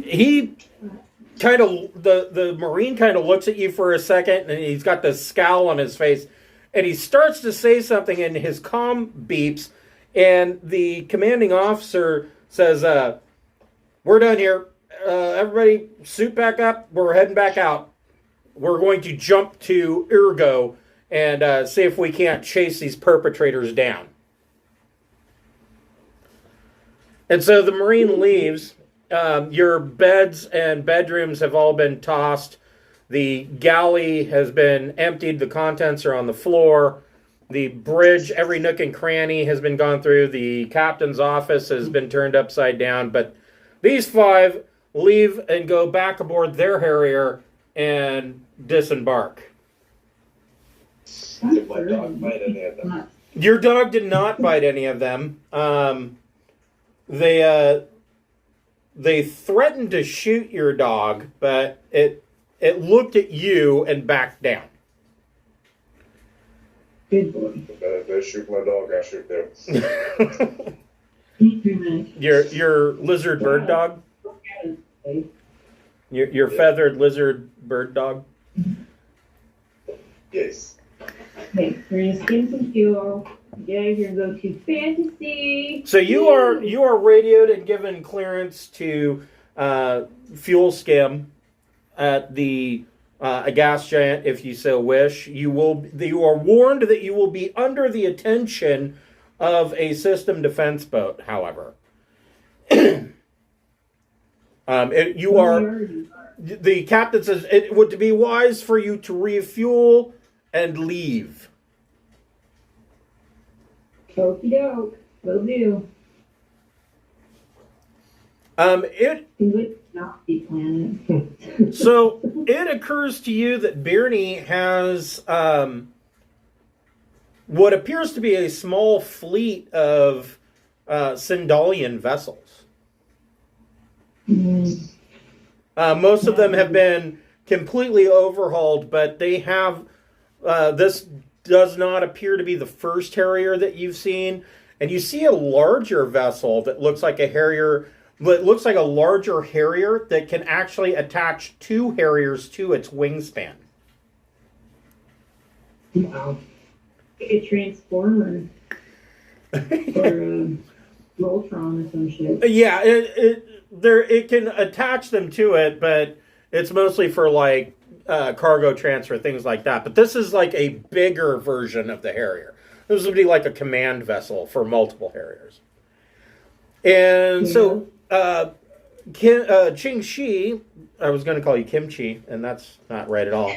He kind of, the Marine kind of looks at you for a second, and he's got this scowl on his face, and he starts to say something, and his comm beeps, and the commanding officer says, "We're done here. Everybody suit back up. We're heading back out. We're going to jump to Ergo and see if we can't chase these perpetrators down." And so the Marine leaves. Your beds and bedrooms have all been tossed. The galley has been emptied. The contents are on the floor. The bridge, every nook and cranny has been gone through. The captain's office has been turned upside down. But these five leave and go back aboard their Harrier and disembark. Did my dog bite any of them? Your dog did not bite any of them. They threatened to shoot your dog, but it looked at you and backed down. Good boy. If they shoot my dog, I shoot them. Your lizard bird dog? Your feathered lizard bird dog? Yes. Okay, we're gonna skim some fuel. Get out of here and go to fantasy. So you are radioed and given clearance to fuel skim at the a gas giant if you so wish. You are warned that you will be under the attention of a system defense boat, however. The captain says it would be wise for you to refuel and leave. Okie doke, will do. It would not be planning. So it occurs to you that Byrni has what appears to be a small fleet of Sindalian vessels. Most of them have been completely overhauled, but they have this does not appear to be the first Harrier that you've seen. And you see a larger vessel that looks like a Harrier, but looks like a larger Harrier that can actually attach two Harriers to its wingspan. Wow. A transformer or Voltron or some shit. Yeah, it can attach them to it, but it's mostly for like cargo transfer, things like that. But this is like a bigger version of the Harrier. This would be like a command vessel for multiple Harriers. And so Ching Shi, I was going to call you Kimchi, and that's not right at all.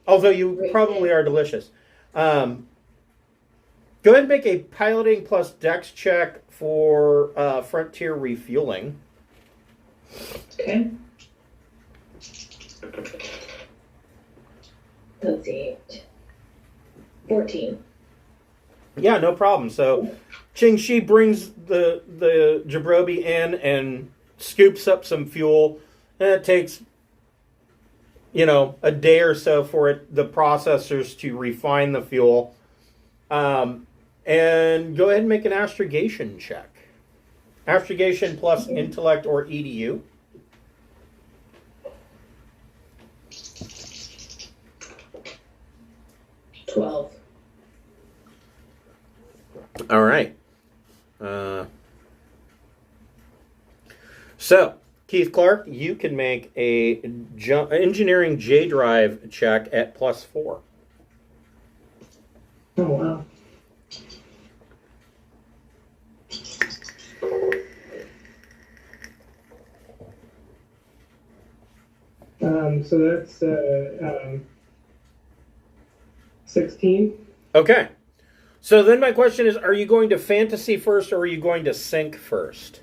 Although you probably are delicious. Go ahead and make a piloting plus dex check for Frontier refueling. Okay. Let's see. 14. Yeah, no problem. So Ching Shi brings the Jabrobi in and scoops up some fuel, and it takes, a day or so for the processors to refine the fuel. And go ahead and make an astrogation check. Astrogation plus intellect or EDU. 12. All right. So, Keith Clark, you can make a engineering J drive check at +4. Oh, wow. So that's 16. Okay. So then my question is, are you going to fantasy first or are you going to sync first?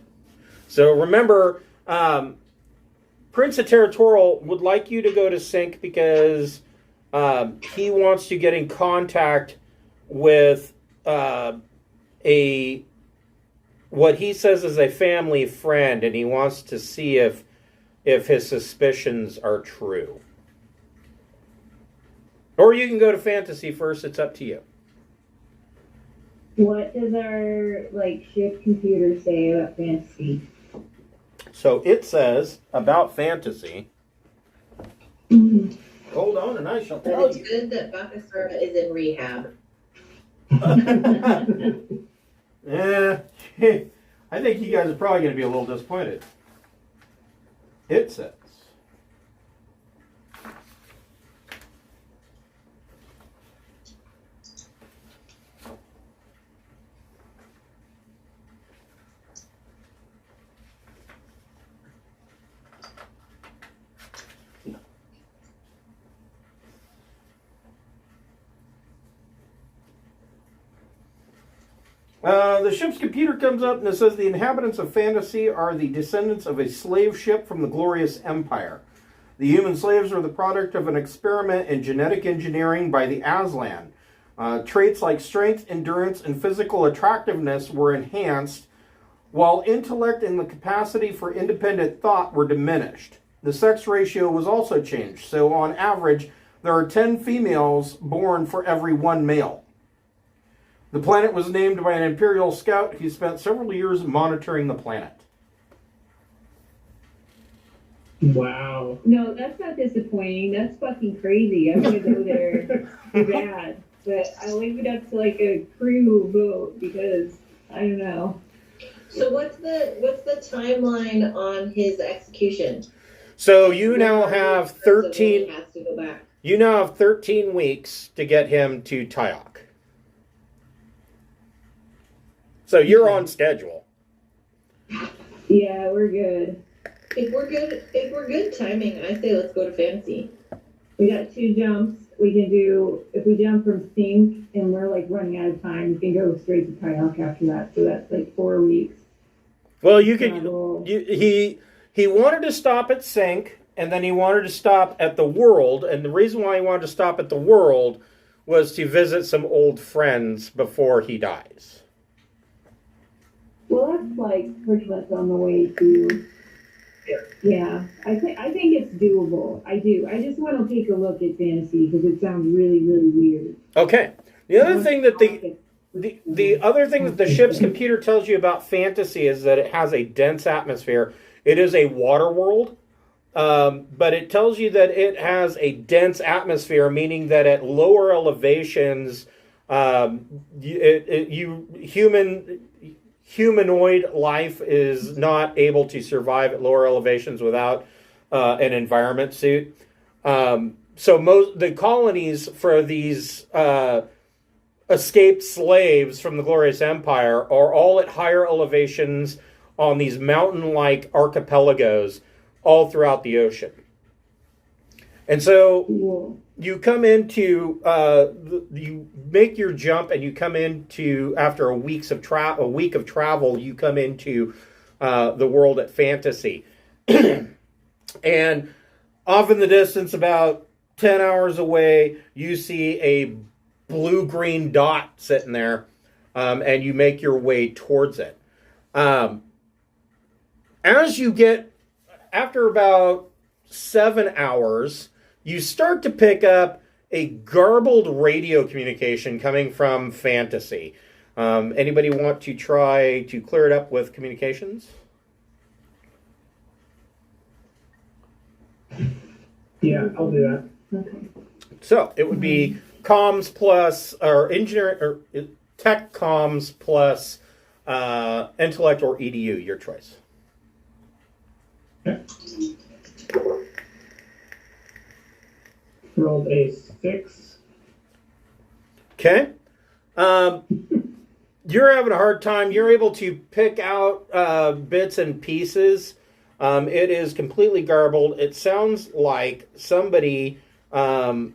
So remember, Prince of Territorial would like you to go to sync because he wants to get in contact with what he says is a family friend, and he wants to see if his suspicions are true. Or you can go to fantasy first. It's up to you. What does our ship computer say about fantasy? So it says about fantasy. Mm-hmm. Hold on, and I shall But tell it's you. good that Bakasura is in rehab. Yeah, I think you guys are probably going to be a little disappointed. It says. The ship's computer comes up and it says the inhabitants of Fantasy are the descendants of a slave ship from the Glorious Empire. The human slaves are the product of an experiment in genetic engineering by the Aslan. Traits like strength, endurance, and physical attractiveness were enhanced, while intellect and the capacity for independent thought were diminished. The sex ratio was also changed, so on average, there are 10 females born for every 1 male. The planet was named by an Imperial scout who spent several years monitoring the planet. Wow. No, that's not disappointing. That's fucking crazy. I'm gonna go there bad. But I leave it up to a crew vote because I don't know. So what's the timeline on his execution? So you now have 13. He has to go back. You now have 13 weeks to get him to Tyok. So you're on schedule. Yeah, we're good. If we're good timing, I say let's go to fantasy. We got 2 jumps. We can do, if we jump from sync and we're running out of time, we can go straight to Tyok after that. So that's 4 weeks. Well, you could. He wanted to stop at sync, and then he wanted to stop at the world. And the reason why he wanted to stop at the world was to visit some old friends before he dies. Well, that's pretty much on the way to. Yeah, I think it's doable. I do. I just want to take a look at fantasy because it sounds really, really weird. Okay. The other thing that the other thing that the ship's computer tells you about fantasy is that it has a dense atmosphere. It is a water world. but it tells you that it has a dense atmosphere, meaning that at lower elevations, humanoid life is not able to survive at lower elevations without an environment suit. So the colonies for these escaped slaves from the Glorious Empire are all at higher elevations on these mountain-like archipelagos all throughout the ocean. And so you come into, you make your jump and you come into, after a week of travel, you come into the world at Fantasy. And off in the distance, about 10 hours away, you see a blue-green dot sitting there, and you make your way towards it. As you get, after about 7 hours, you start to pick up a garbled radio communication coming from Fantasy. Anybody want to try to clear it up with communications? Yeah, I'll do that. Okay. So it would be comms plus, or engineering, or tech comms plus intellect or EDU, your choice. Okay. Rolled a 6. Okay. You're having a hard time. You're able to pick out bits and pieces. It is completely garbled. It sounds like somebody who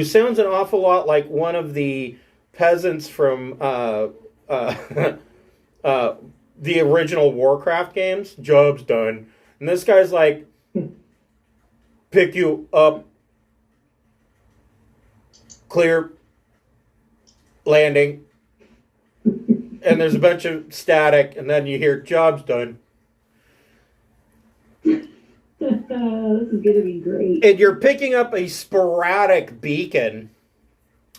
sounds an awful lot like one of the peasants from the original Warcraft games. Job's done. And this guy's like, pick you up, clear, landing, and there's a bunch of static, and then you hear, job's done. This is going to be great. And you're picking up a sporadic beacon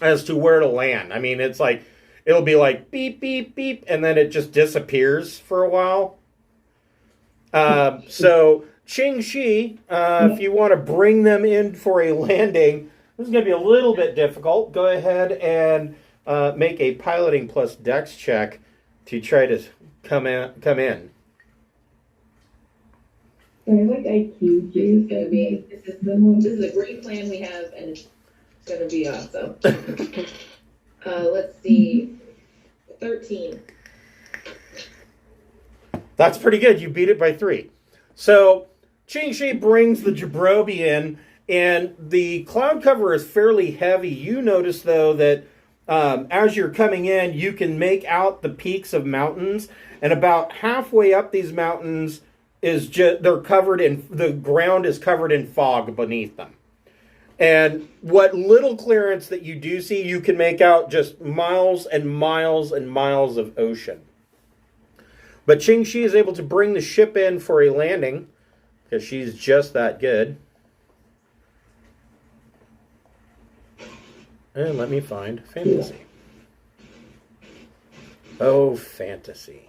as to where to land. I mean, it's like, it'll be like beep, beep, beep, and then it just disappears for a while. So, Ching Shi, if you want to bring them in for a landing, this is going to be a little bit difficult. Go ahead and make a piloting plus dex check to try to come in. I like IQ, It's gonna be, this is a great plan we have, and it's gonna be awesome. Let's see, 13. That's pretty good. You beat it by 3. So, Ching Shi brings the Jabrobi in, and the cloud cover is fairly heavy. You notice, though, that as you're coming in, you can make out the peaks of mountains, and about halfway up these mountains is just, the ground is covered in fog beneath them. And what little clearance that you do see, you can make out just miles and miles and miles of ocean. But Ching Shi is able to bring the ship in for a landing, because she's just that good. And let me find Fantasy. Oh, Fantasy.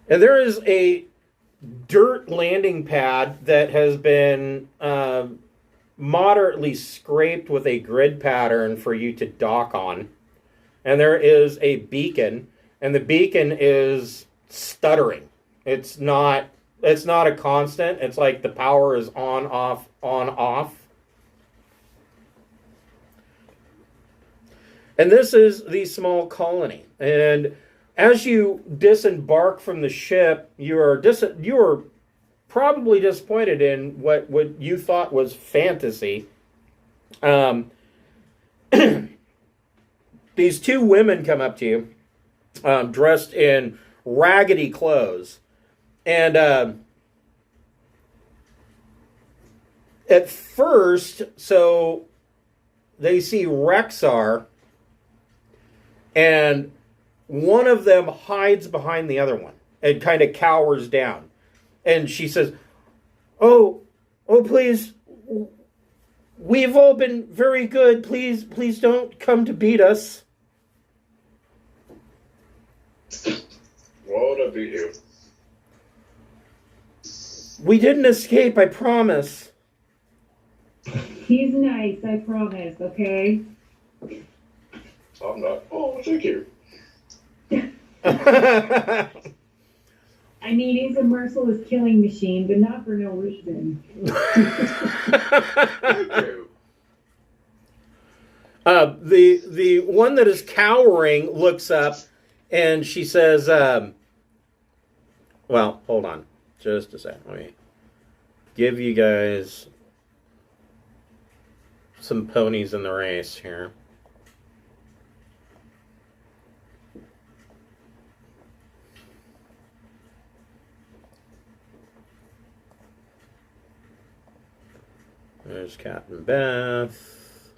And there is a dirt landing pad that has been moderately scraped with a grid pattern for you to dock on. And there is a beacon, and the beacon is stuttering. It's not a constant. It's like the power is on, off, on, off. And this is the small colony. And as you disembark from the ship, you are probably disappointed in what you thought was Fantasy. These two women come up to you, dressed in raggedy clothes. And at first, so they see Rexar, and one of them hides behind the other one and kind of cowers down. And she says, Oh, please, we've all been very good. Please don't come to beat us. Won't beat you. We didn't escape, I promise. He's nice, I promise, okay? I'm not. Oh, thank you. Thank I mean, he's a merciless killing machine, but not for no reason. Thank you. The one that is cowering looks up and she says, well, hold on. Just a second. Let me give you guys some ponies in the race here. There's Captain Beth.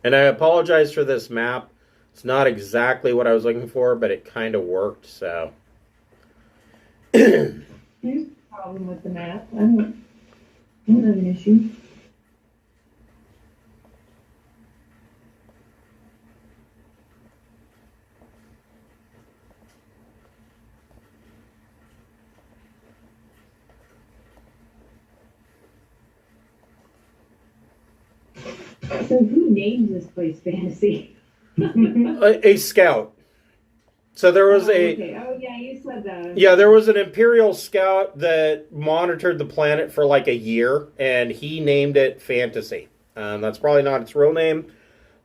And I apologize for this map. It's not exactly what I was looking for, but it kind of worked, so. There's a problem with the map. I don't have an issue. So who named this place Fantasy? A scout. So there was okay. Oh yeah, you said that. Yeah, there was an Imperial scout that monitored the planet for like a year, and he named it Fantasy. That's probably not its real name.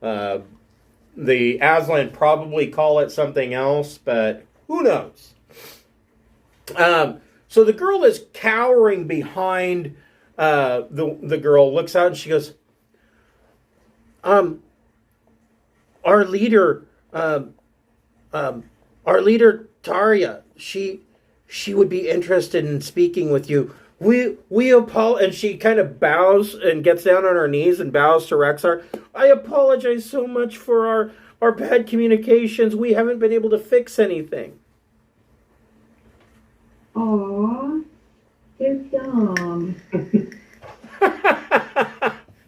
The Aslan probably call it something else, but who knows? So the girl is cowering behind the girl, looks out and she goes, our leader, Tarya, she would be interested in speaking with you. We apologize, and she kind of bows and gets down on her knees and bows to Rexar. I apologize so much for our bad communications. We haven't been able to fix anything. Aww, they're dumb.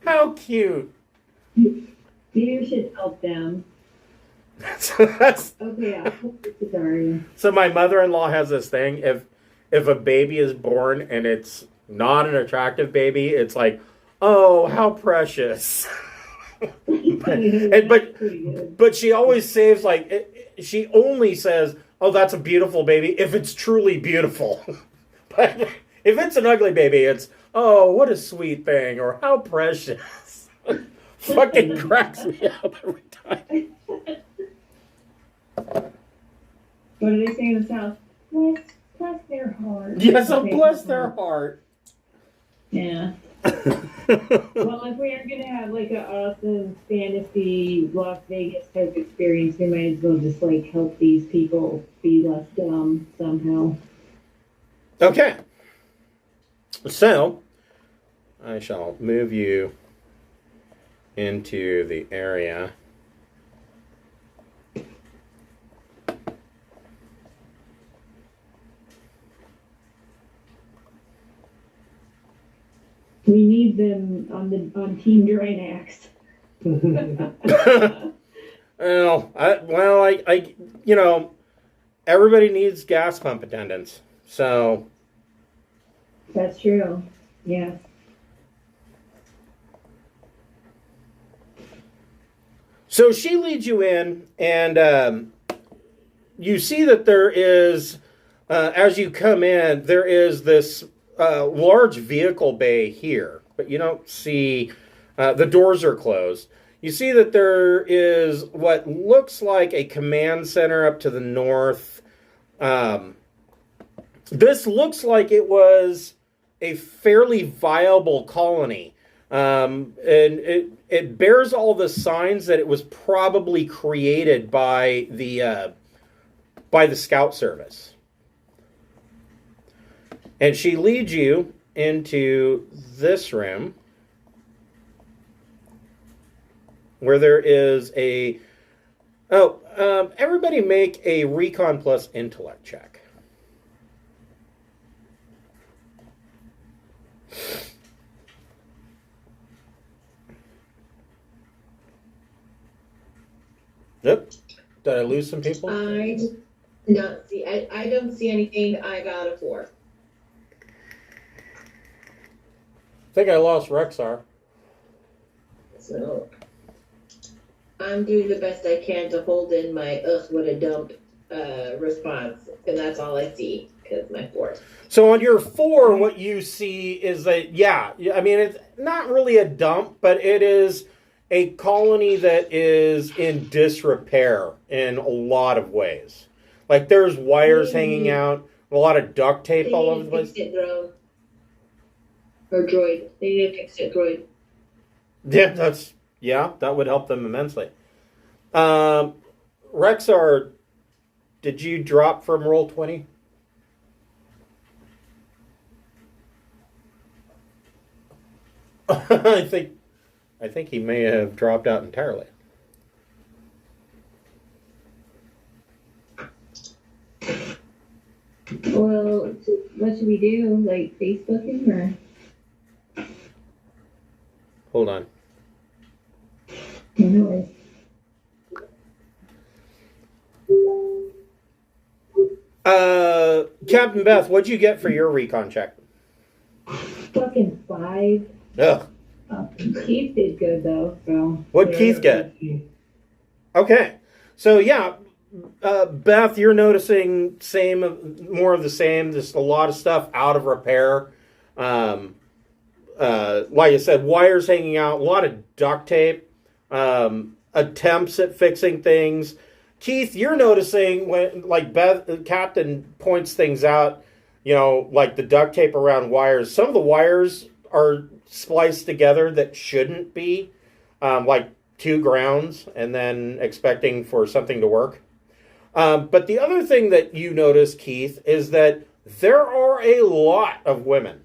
How cute. Maybe we should help them. Okay, I'll put it to Daria. So my mother-in-law has this thing. If a baby is born and it's not an attractive baby, it's like, oh, how precious. but she always saves she only says, oh, that's a beautiful baby if it's truly beautiful. But if it's an ugly baby, it's, oh, what a sweet thing, or how precious. Fucking cracks me up every time. What do they say in the South? Bless their heart. Yes, bless their heart. Yeah. Well, if we are going to have like an awesome fantasy Las Vegas type experience, we might as well just help these people be less dumb somehow. Okay. So, I shall move you into the area. We need them on Team Drinax. Everybody needs gas pump attendants. So that's true. Yeah. So she leads you in, and you see that there is, as you come in, there is this large vehicle bay here, but you don't see, the doors are closed. You see that there is what looks like a command center up to the north. This looks like it was a fairly viable colony. And it bears all the signs that it was probably created by the Scout Service. And she leads you into this room where there is a... everybody make a Recon plus Intellect check. Yep. Did I lose some people? I not see. I don't see anything. I got a 4. I think I lost Rexar. So I'm doing the best I can to hold in my ugh, what a dump response, and that's all I see because my 4. So on your 4, what you see is that, yeah, I mean, it's not really a dump, but it is a colony that is in disrepair in a lot of ways. Like there's wires hanging out, a lot of duct tape all over the place. Fix it, drone. Or droid. They need to fix it, droid. Yeah, that would help them immensely. Rexar, did you drop from roll 20? I think he may have dropped out entirely. Well, what should we do? Like Facebook him or? Hold on. No worries. Captain Beth, what'd you get for your recon check? Fucking 5. Ugh. Keith did good though, so. What'd Keith get? Okay. So yeah, Beth, you're noticing more of the same. Just a lot of stuff out of repair. Like I said, wires hanging out, a lot of duct tape, attempts at fixing things. Keith, you're noticing when, like Captain points things out, like the duct tape around wires. Some of the wires are spliced together that shouldn't be, like 2 grounds, and then expecting for something to work. But the other thing that you notice, Keith, is that there are a lot of women.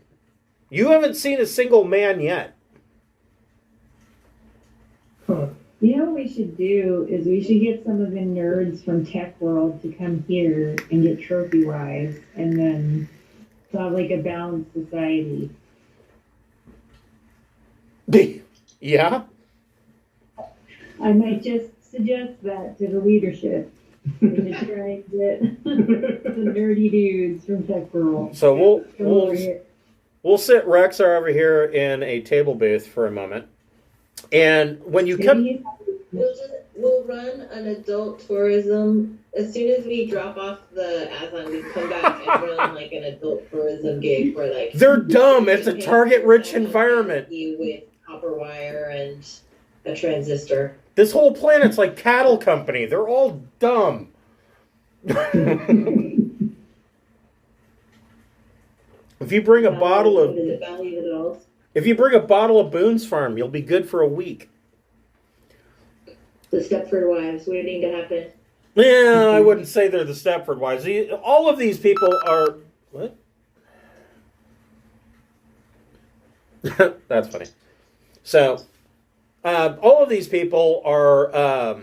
You haven't seen a single man yet. Huh. You know what we should do is we should get some of the nerds from Tech World to come here and get trophy wives, and then have like a balanced society. Yeah? I might just suggest that to the leadership. To try and get the nerdy dudes from Tech World. So Come over here. we'll sit Rexar over here in a table booth for a moment. And when you come... We'll run an adult tourism. As soon as we drop off the Azon, we come back and run like an adult tourism gig where like... They're dumb. It's a target-rich environment. With copper wire and a transistor. This whole planet's like cattle company. They're all dumb. If you bring a bottle of... Is it Valley of the Dolls? If you bring a bottle of Boone's Farm, you'll be good for a week. The Stepford Wives. What do you need to happen? Yeah, I wouldn't say they're the Stepford Wives. All of these people are... What? That's funny. So, all of these people are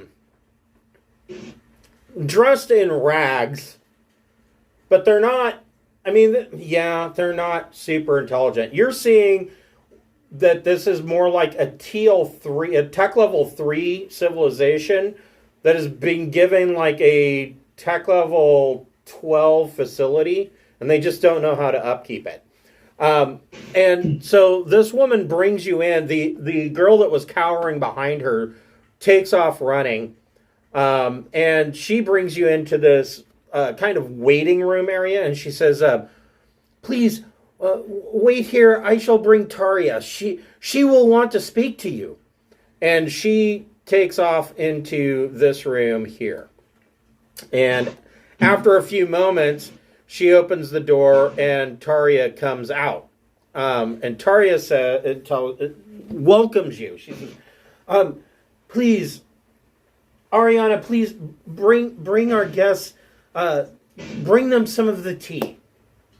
dressed in rags, but they're not... I mean, yeah, they're not super intelligent. You're seeing that this is more like a TL3, a tech level 3 civilization that has been given like a tech level 12 facility, and they just don't know how to upkeep it. And so this woman brings you in. The girl that was cowering behind her takes off running, and she brings you into this kind of waiting room area, and she says, please, wait here. I shall bring Taria. She will want to speak to you. And she takes off into this room here. And after a few moments, she opens the door, and Taria comes out. And Taria welcomes you. She says, please, Ariana, please bring our guests, bring them some of the tea.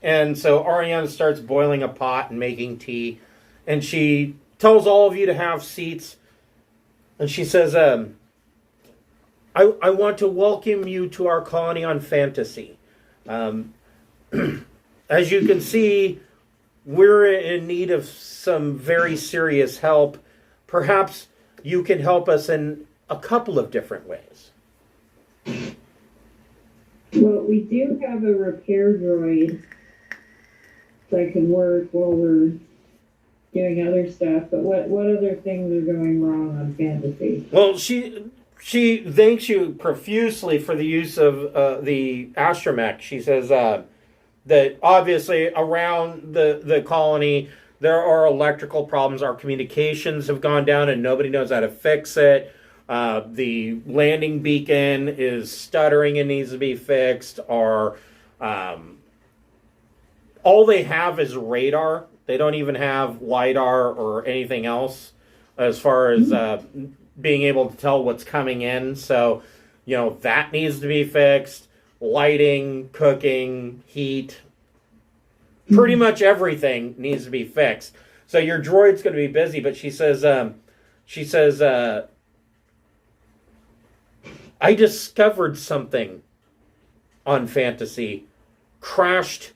And so Ariana starts boiling a pot and making tea. And she tells all of you to have seats. And she says, I want to welcome you to our colony on Fantasy. As you can see, we're in need of some very serious help. Perhaps you can help us in a couple of different ways. Well, we do have a repair droid that can work while we're doing other stuff, but what other things are going wrong on fantasy? Well, she thanks you profusely for the use of the astromech. She says that obviously around the colony there are electrical problems. Our communications have gone down and nobody knows how to fix it. The landing beacon is stuttering and needs to be fixed. All they have is radar. They don't even have LiDAR or anything else as far as being able to tell what's coming in. So, that needs to be fixed. Lighting, cooking, heat, pretty much everything needs to be fixed. So your droid's going to be busy, but she says, I discovered something on Fantasy, crashed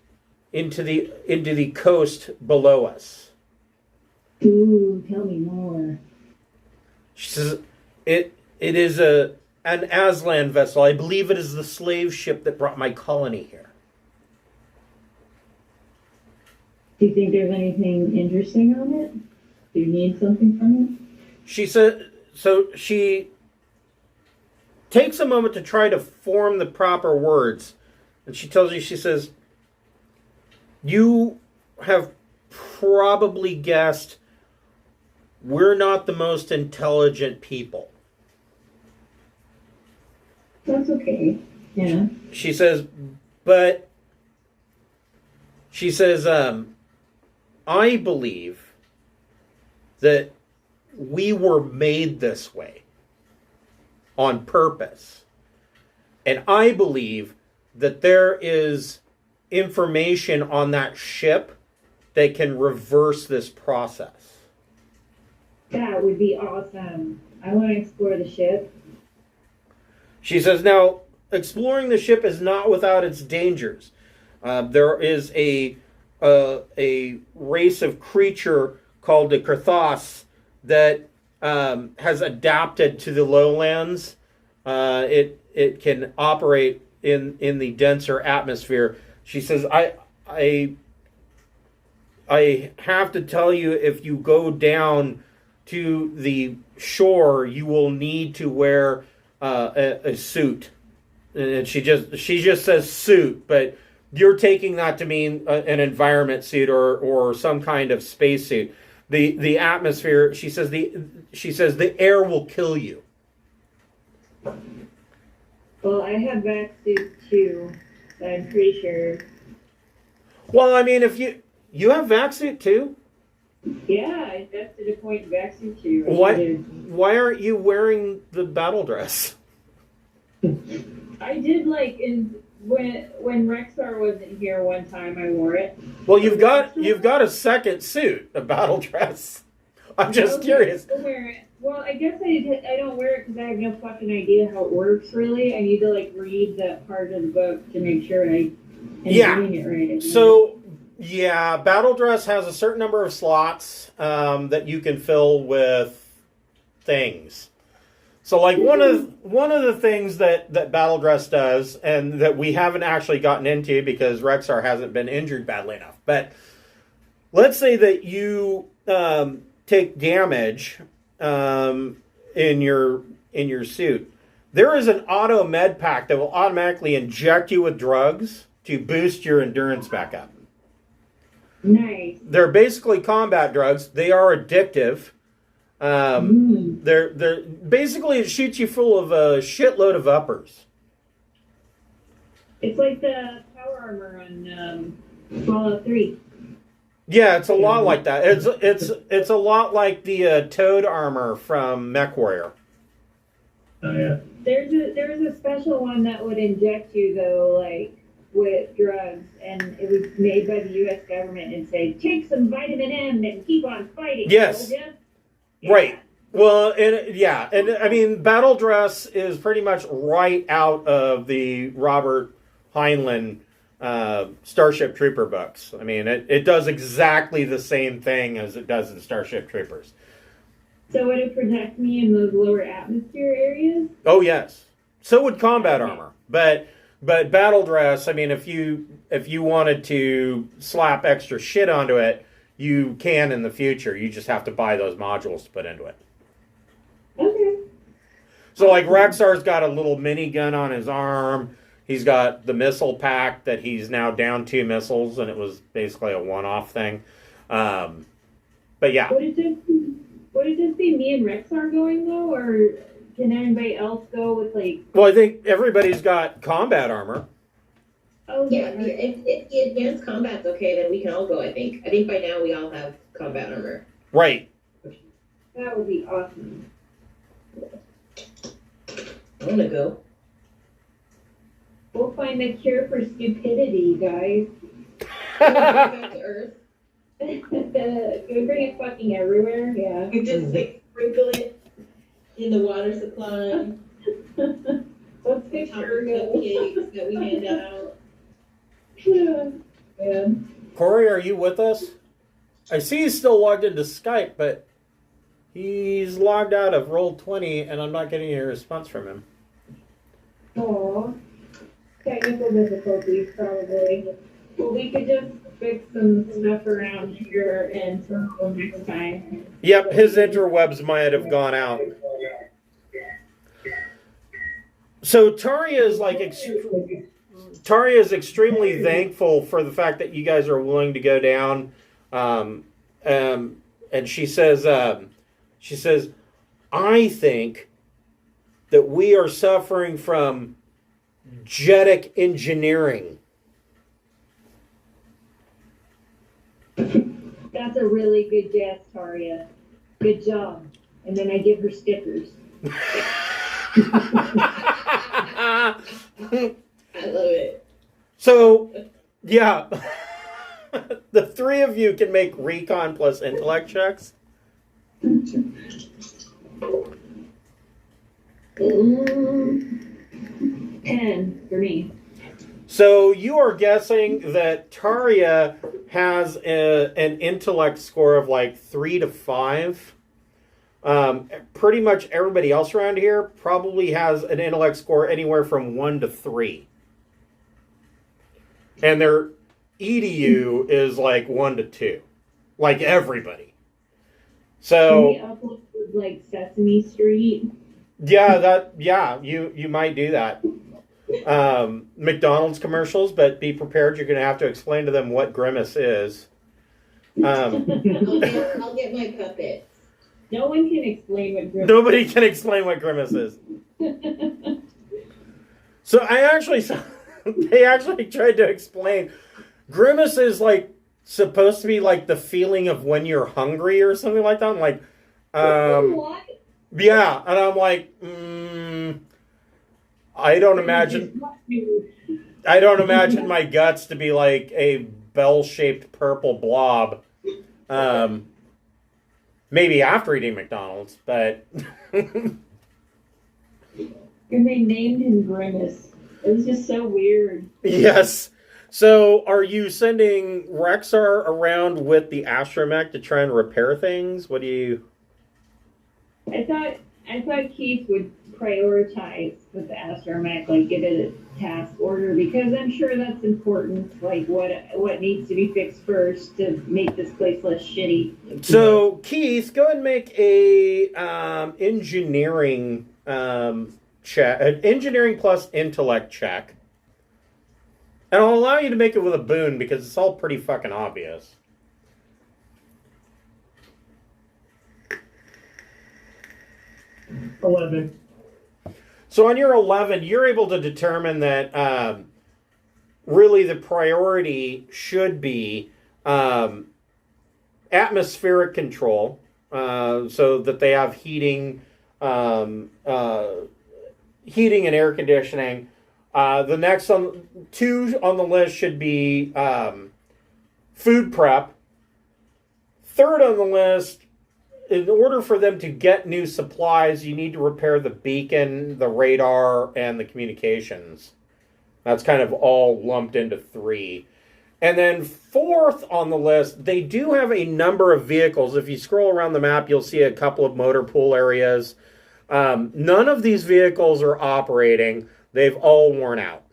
into the coast below us. Ooh, tell me more. She says, it is an Aslan vessel. I believe it is the slave ship that brought my colony here. Do you think there's anything interesting on it? Do you need something from it? She said, so she takes a moment to try to form the proper words. And she tells you, she says, you have probably guessed we're not the most intelligent people. That's okay. Yeah. She says, I believe that we were made this way on purpose. And I believe that there is information on that ship that can reverse this process. That would be awesome. I want to explore the ship. She says, now, exploring the ship is not without its dangers. There is a race of creature called the Kurthos that has adapted to the lowlands. It can operate in the denser atmosphere. She says, I have to tell you, if you go down to the shore, you will need to wear a suit. And she just says suit, but you're taking that to mean an environment suit or some kind of space suit. The atmosphere, she says the air will kill you. Well, I have vac suit too, I'm pretty sure. Well, I mean, if you have vac suit too? Yeah, I invested a point in vac suit too. Why aren't you wearing the battle dress? I did when Rexar wasn't here one time, I wore it. Well, you've got a second suit, a battle dress. I'm just curious. I'll wear it. Well, I guess I don't wear it because I have no fucking idea how it works. Really, I need to read that part of the book to make sure I'm doing it right. So yeah, battle dress has a certain number of slots that you can fill with things. So one of the things that battle dress does, and that we haven't actually gotten into because Rexar hasn't been injured badly enough, but let's say that you take damage in your suit. There is an auto med pack that will automatically inject you with drugs to boost your endurance back up. Nice. They're basically combat drugs. They are addictive. They're basically, it shoots you full of a shitload of uppers. It's like the power armor on Fallout 3. Yeah, it's a lot like that. It's a lot like the Toad armor from MechWarrior. Oh yeah. There's a special one that would inject you though, with drugs, and it was made by the U.S. government and say, take some vitamin M and keep on fighting. Yes. Yeah. Right. Well, and I mean, battle dress is pretty much right out of the Robert Heinlein Starship Trooper books. I mean, it does exactly the same thing as it does in Starship Troopers. So would it protect me in those lower atmosphere areas? Oh, yes. So would combat armor. But But battle dress, I mean, if you wanted to slap extra shit onto it, you can in the future. You just have to buy those modules to put into it. Okay. So like Rexar's got a little minigun on his arm. He's got the missile pack that he's now down 2 missiles, and it was basically a one-off thing. But yeah. Would it just be me and Rexar going though, or can anybody else go with like? Well, I think everybody's got combat armor. Oh Yeah, if the advanced combat's okay, then we can all go, I think. I think by now we all have combat armor. Right. That would be awesome. I want to go. We'll find the cure for stupidity, guys. Back to Earth. Can we bring it fucking everywhere? Yeah. We just like sprinkle it in the water supply. Let's fix Ergo. Cupcakes that we hand out. Yeah. Corey, are you with us? I see he's still logged into Skype, but he's logged out of Roll20, and I'm not getting any response from him. Aw. Technical difficulties, probably. Well, we could just fix some stuff around here and circle next time. Yep, his interwebs might have gone out. So Taria is extremely thankful for the fact that you guys are willing to go down, and she says, I think that we are suffering from genetic engineering. That's a really good guess, Taria. Good job. And then I give her stickers. I love it. So, yeah. The 3 of you can make recon plus intellect checks. 10 for me. So you are guessing that Taria has an intellect score of like 3 to 5. Pretty much everybody else around here probably has an intellect score anywhere from 1 to 3. And their EDU is like 1 to 2. Like everybody. So can we upload like Sesame Street? Yeah, you might do that. McDonald's commercials, but be prepared. You're going to have to explain to them what Grimace is. I'll get my puppet. No one can explain what Grimace Nobody can explain what Grimace is. So they actually tried to explain. Grimace is like supposed to be like the feeling of when you're hungry or something like that. I'm like, what? yeah, and I'm like, I don't imagine my guts to be like a bell-shaped purple blob. Maybe after eating McDonald's, but And they named him Grimace. It was just so weird. yes. So, are you sending Rexar around with the astromech to try and repair things? What do you? I thought Keith would prioritize with the astromech, like give it a task order, because I'm sure that's important. Like what needs to be fixed first to make this place less shitty. So, Keith, go ahead and make a engineering check, an engineering plus intellect check, and I'll allow you to make it with a boon because it's all pretty fucking obvious. 11. So on your 11, you're able to determine that really the priority should be atmospheric control, so that they have heating and air conditioning. The next 2 on the list should be food prep. 3rd on the list, in order for them to get new supplies, you need to repair the beacon, the radar, and the communications. That's kind of all lumped into 3. And then 4th on the list, they do have a number of vehicles. If you scroll around the map, you'll see a couple of motor pool areas. None of these vehicles are operating. They've all worn out.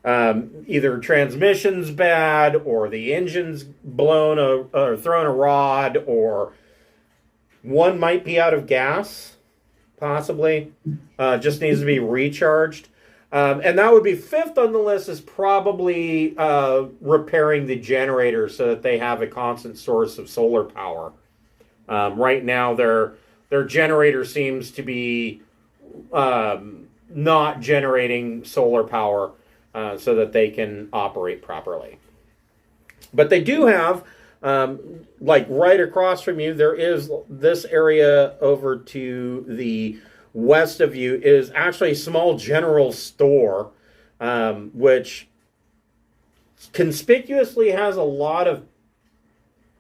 either transmission's bad, or the engine's blown or thrown a rod, or one might be out of gas, possibly. Just needs to be recharged. And that would be fifth on the list, is probably repairing the generator so that they have a constant source of solar power. Right now, their generator seems to be not generating solar power so that they can operate properly. But they do have, like right across from you, there is this area over to the west of you is actually a small general store, which conspicuously has a lot of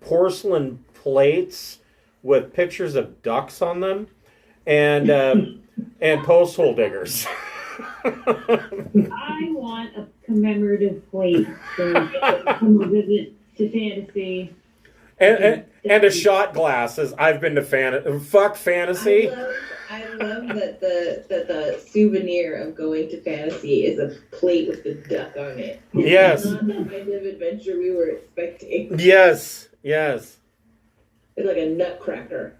porcelain plates with pictures of ducks on them, and post hole diggers. I want a commemorative plate for come visit to Fantasy. And a shot glass, as I've been to fuck Fantasy. I love that the souvenir of going to Fantasy is a plate with the duck on it. Yes. It's not the kind of adventure we were expecting. Yes. It's like a nutcracker.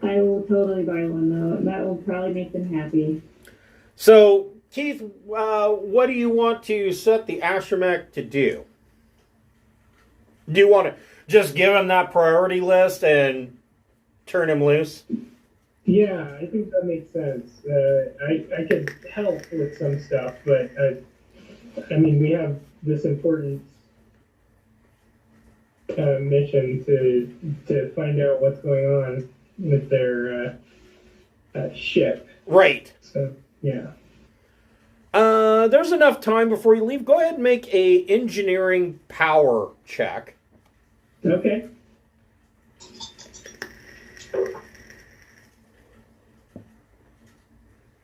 I will totally buy one though. That will probably make them happy. So, Keith, what do you want to set the astromech to do? Do you want to just give him that priority list and turn him loose? Yeah, I think that makes sense. I could help with some stuff, but I mean, we have this important mission to find out what's going on with their ship. Right. So, yeah. There's enough time before you leave. Go ahead and make a engineering power check. Okay.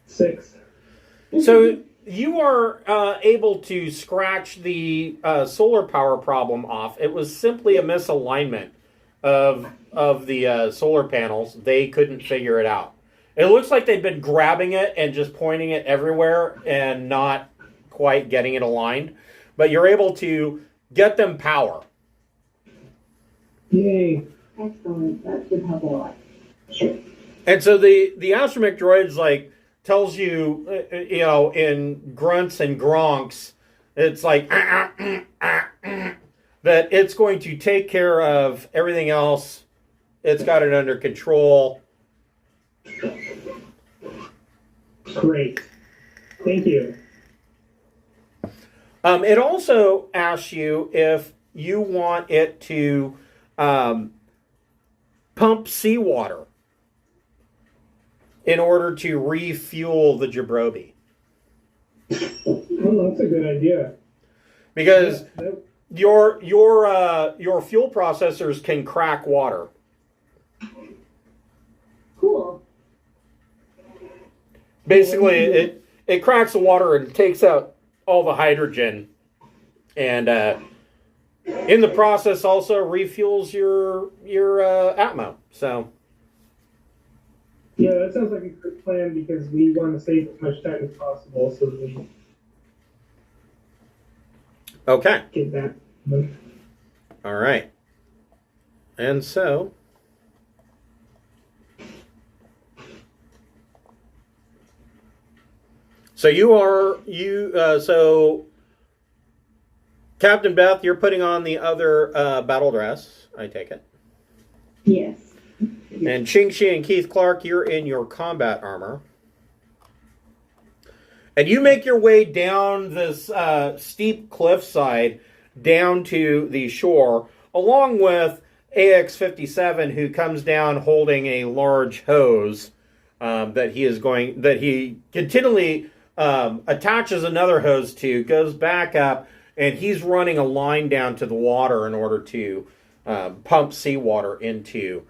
Six. So you are able to scratch the solar power problem off. It was simply a misalignment of the solar panels. They couldn't figure it out. It looks like they've been grabbing it and just pointing it everywhere and not quite getting it aligned. But you're able to get them power. Yay. Excellent. That should help a lot. And so the astromech droid's like tells you, in grunts and gronks, it's like that it's going to take care of everything else. It's got it under control. Great. Thank you. It also asks you if you want it to pump seawater in order to refuel the Jabrobi. Oh, that's a good idea. Because Yeah, your fuel processors can crack water. Cool. Basically, it cracks the water and takes out all the hydrogen, and in the process also refuels your Atmo. So yeah, that sounds like a good plan because we want to save as much time as possible so that we okay, get that. all right, and so. So Captain Beth, you're putting on the other battle dress, I take it. Yes. And Ching-Chi and Keith Clark, you're in your combat armor. And you make your way down this steep cliffside down to the shore, along with AX-57, who comes down holding a large hose that he continually attaches another hose to, goes back up, and he's running a line down to the water in order to pump seawater into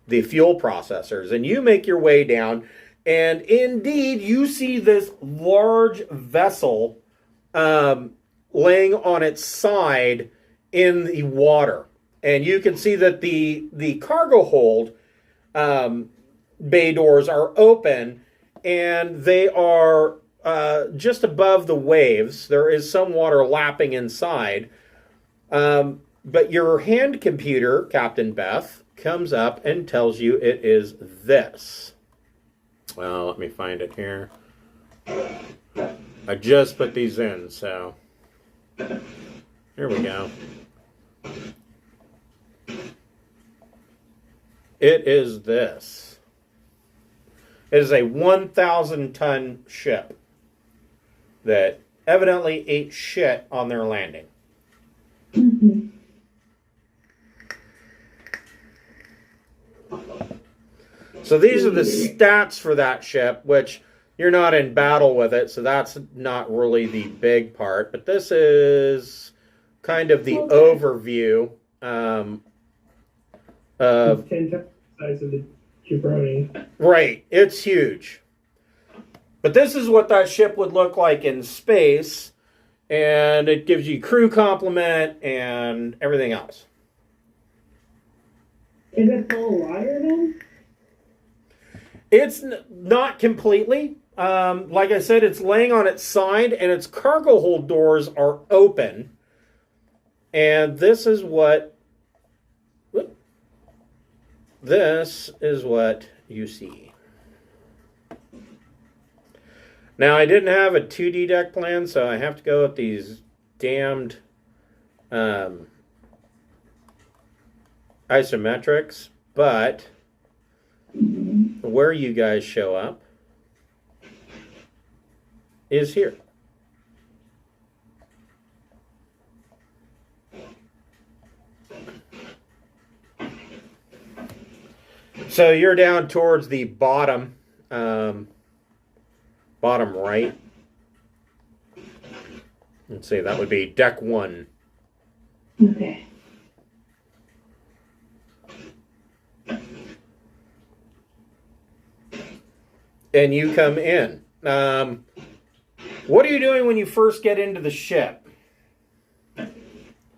the fuel processors. And you make your way down, and indeed you see this large vessel laying on its side in the water. And you can see that the cargo hold bay doors are open, and they are just above the waves. There is some water lapping inside. But your hand computer, Captain Beth, comes up and tells you it is this. Well, let me find it here. I just put these in, so here we go. It is this. It is a 1,000-ton ship that evidently ate shit on their landing. Mm-hmm. So these are the stats for that ship, which you're not in battle with it, so that's not really the big part. But this is kind of the overview of... 10 times the size of the jabroni. Right, it's huge. But this is what that ship would look like in space, and it gives you crew complement and everything else. Is it full of water then? It's not completely. Like I said, it's laying on its side, and its cargo hold doors are open. And this is what you see. Now, I didn't have a 2D deck plan, so I have to go with these damned isometrics, but where you guys show up is here. So you're down towards the bottom right. Let's see, that would be deck 1. Okay. And you come in. What are you doing when you first get into the ship? Do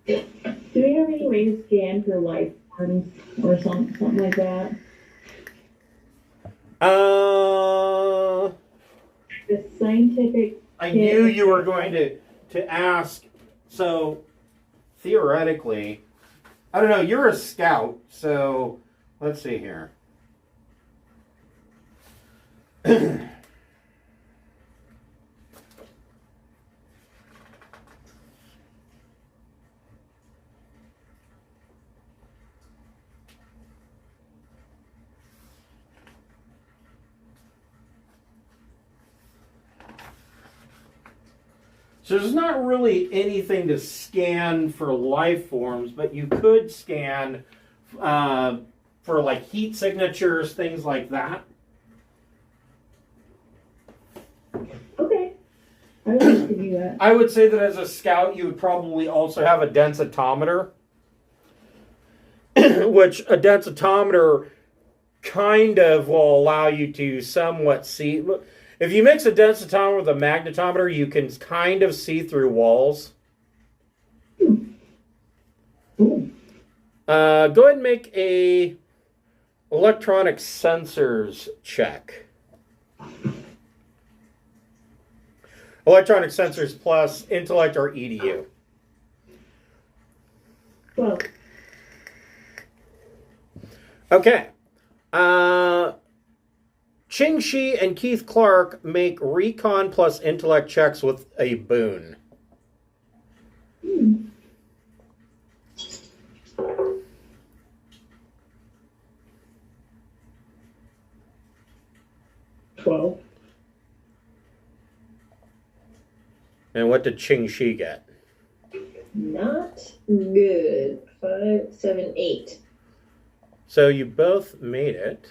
we have any way to scan for life forms or something like that? The scientific... I knew you were going to ask. So, theoretically, I don't know, you're a scout, so let's see here. So there's not really anything to scan for life forms, but you could scan for like heat signatures, things like that. Okay. I would like to do that. I would say that as a scout, you would probably also have a densitometer, which a densitometer kind of will allow you to somewhat see. If you mix a densitometer with a magnetometer, you can kind of see through walls. Go ahead and make a electronic sensors check. Electronic sensors plus intellect or EDU. Well. Okay. Ching Shi and Keith Clark make recon plus intellect checks with a boon. 12. And what did Ching Shi get? Not good. 5, 7, 8. So you both made it.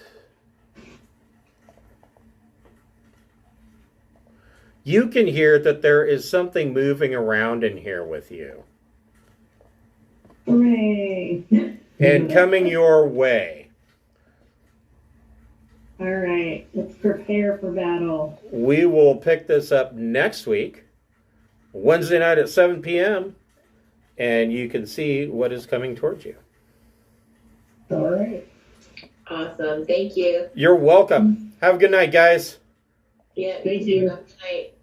You can hear that there is something moving around in here with you. Hooray. And coming your way. All right, let's prepare for battle. We will pick this up next week, Wednesday night at 7 p.m., and you can see what is coming towards you. All right. Awesome. Thank you. You're welcome. Have a good night, guys. Yeah. Thank you. Good night.